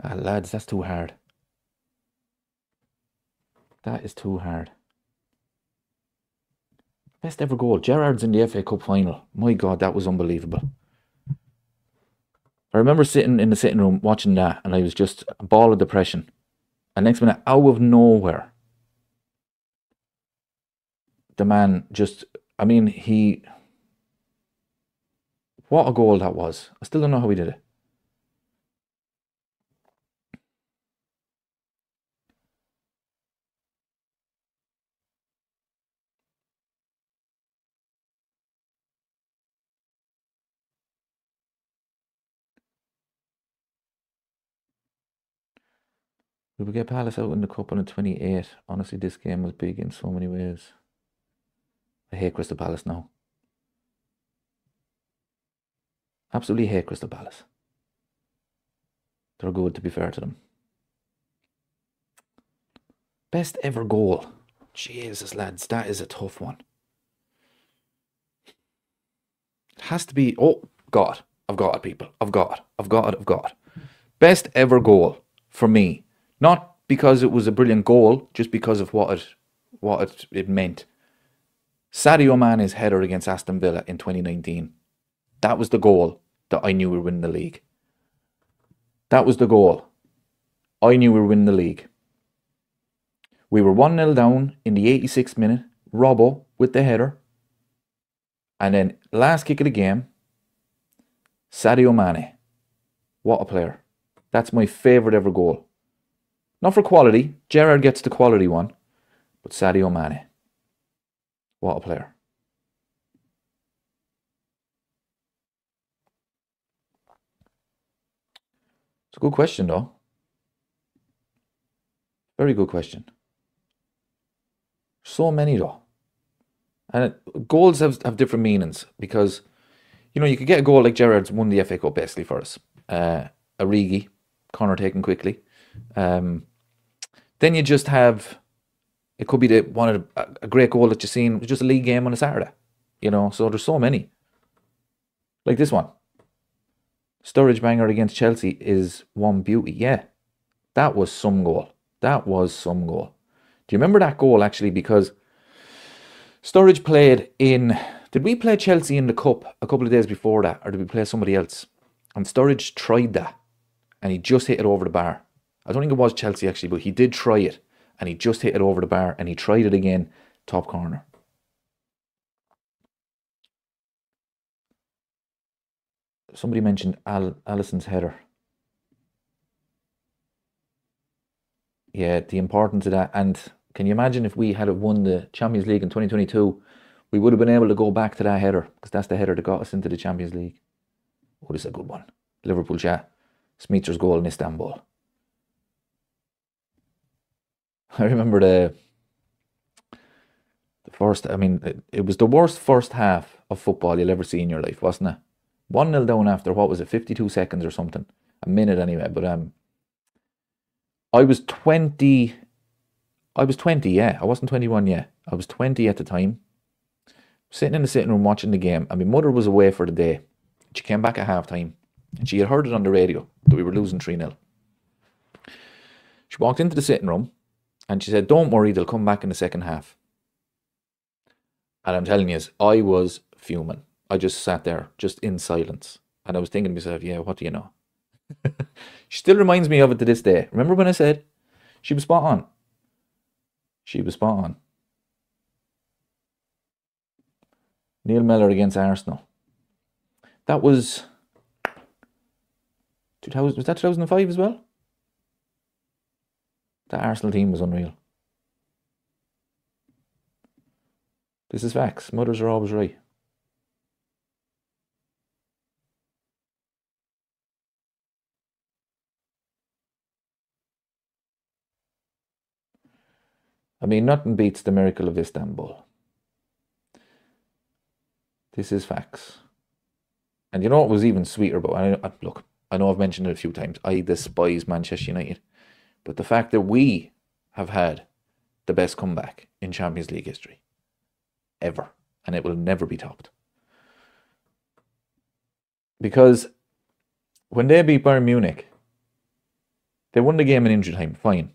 Lads, that's too hard. That is too hard. Best ever goal. Gerrard's in the FA Cup final. My God, that was unbelievable. I remember sitting in the sitting room watching that, and I was just a ball of depression. And next minute, out of nowhere, the man just, I mean, what a goal that was. I still don't know how he did it. We will get Palace out in the cup on the 28th. Honestly, this game was big in so many ways. I hate Crystal Palace now. Absolutely hate Crystal Palace. They're good, to be fair to them. Best ever goal. Jesus, lads, that is a tough one. It has to be... Oh, God. I've got it, people. I've got it. Best ever goal for me. Not because it was a brilliant goal, just because of what it meant. Sadio Mane's header against Aston Villa in 2019. That was the goal that I knew we were winning the league. That was the goal. I knew we were winning the league. We were 1-0 down in the 86th minute. Robbo with the header. And then last kick of the game, Sadio Mane. What a player. That's my favourite ever goal. Not for quality. Gerrard gets the quality one. But Sadio Mane. What a player. It's a good question, though. Very good question. So many, though. And goals have different meanings because, you know, you could get a goal like Gerrard's won the FA Cup basically for us. Origi, corner taken quickly. Then you just have, it could be a great goal that you've seen, just a league game on a Saturday. You know, so there's so many. Like this one. Sturridge banger against Chelsea is one beauty. Yeah, that was some goal. Do you remember that goal actually? Because Sturridge played in Did we play Chelsea in the Cup a couple of days before that, or did we play somebody else? And Sturridge tried that, and he just hit it over the bar. I don't think it was Chelsea actually, but he did try it, and he just hit it over the bar, and he tried it again, top corner. Somebody mentioned Alisson's header. Yeah, the importance of that. And can you imagine if we had won the Champions League in 2022, we would have been able to go back to that header, because that's the header that got us into the Champions League. Oh, this is a good one. Liverpool chat. Smeeter's goal in Istanbul. I remember the first, I mean, it was the worst first half of football you'll ever see in your life, wasn't it? 1-0 down after, what was it, 52 seconds or something? A minute anyway, but I was 20, yeah. I wasn't 21 yet. I was 20 at the time. Sitting in the sitting room watching the game, and my mother was away for the day. She came back at half time, and she had heard it on the radio that we were losing 3-0. She walked into the sitting room, and she said, "Don't worry, they'll come back in the second half." And I'm telling you, I was fuming. I just sat there, just in silence. And I was thinking to myself, yeah, what do you know? She still reminds me of it to this day. Remember when I said she was spot on? She was spot on. Neil Mellor against Arsenal. That was 2000. Was that 2005 as well? That Arsenal team was unreal. This is facts. Mothers are always right. I mean, nothing beats the miracle of Istanbul. This is facts. And you know what was even sweeter about it? Look, I know I've mentioned it a few times. I despise Manchester United. But the fact that we have had the best comeback in Champions League history. Ever. And it will never be topped. Because when they beat Bayern Munich, they won the game in injury time. Fine.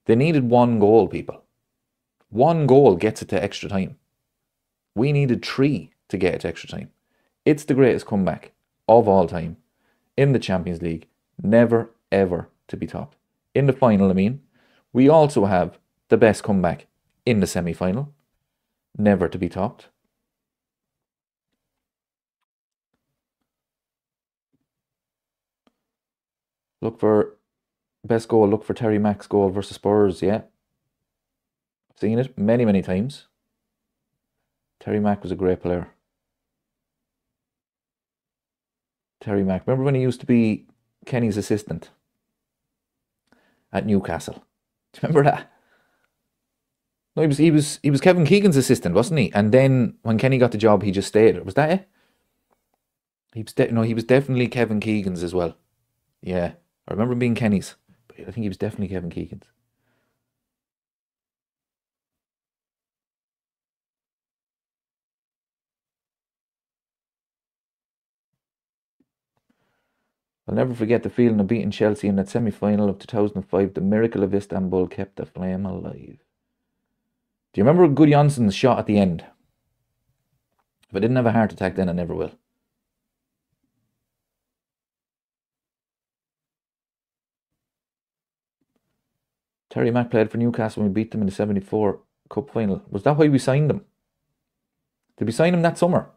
They needed 1 goal, people. 1 goal gets it to extra time. We needed 3 to get it to extra time. It's the greatest comeback of all time in the Champions League. Never, ever to be topped. In the final, I mean, we also have the best comeback in the semi-final. Never to be topped. Look for best goal. Look for Terry Mack's goal versus Spurs. Yeah. I've seen it many, many times. Terry Mack was a great player. Terry Mack. Remember when he used to be Kenny's assistant at Newcastle? Do you remember that? No, he was Kevin Keegan's assistant, wasn't he? And then when Kenny got the job, he just stayed. Was that it? He was definitely Kevin Keegan's as well. Yeah, I remember him being Kenny's, but I think he was definitely Kevin Keegan's. I'll never forget the feeling of beating Chelsea in that semi-final of 2005. The miracle of Istanbul kept the flame alive. Do you remember Gudjonsson's shot at the end? If I didn't have a heart attack then, I never will. Terry Mack played for Newcastle when we beat them in the 74 Cup final. Was that why we signed him? Did we sign him that summer?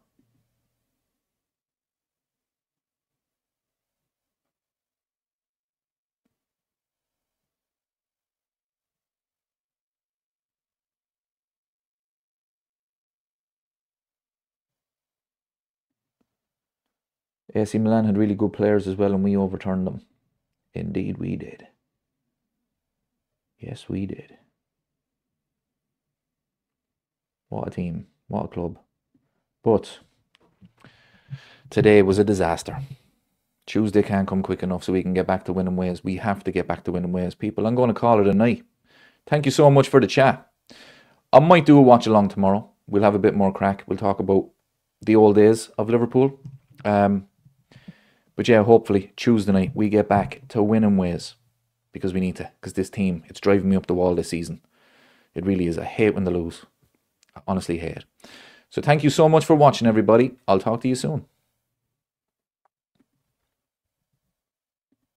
AC Milan had really good players as well, and we overturned them. Indeed we did. Yes, we did. What a team. What a club. But today was a disaster. Tuesday can't come quick enough so we can get back to winning ways. We have to get back to winning ways, people. I'm going to call it a night. Thank you so much for the chat. I might do a watch along tomorrow. We'll have a bit more crack. We'll talk about the old days of Liverpool. But yeah, hopefully Tuesday night we get back to winning ways, because we need to. Because this team, it's driving me up the wall this season. It really is. I hate when they lose. I honestly hate it. So thank you so much for watching, everybody. I'll talk to you soon.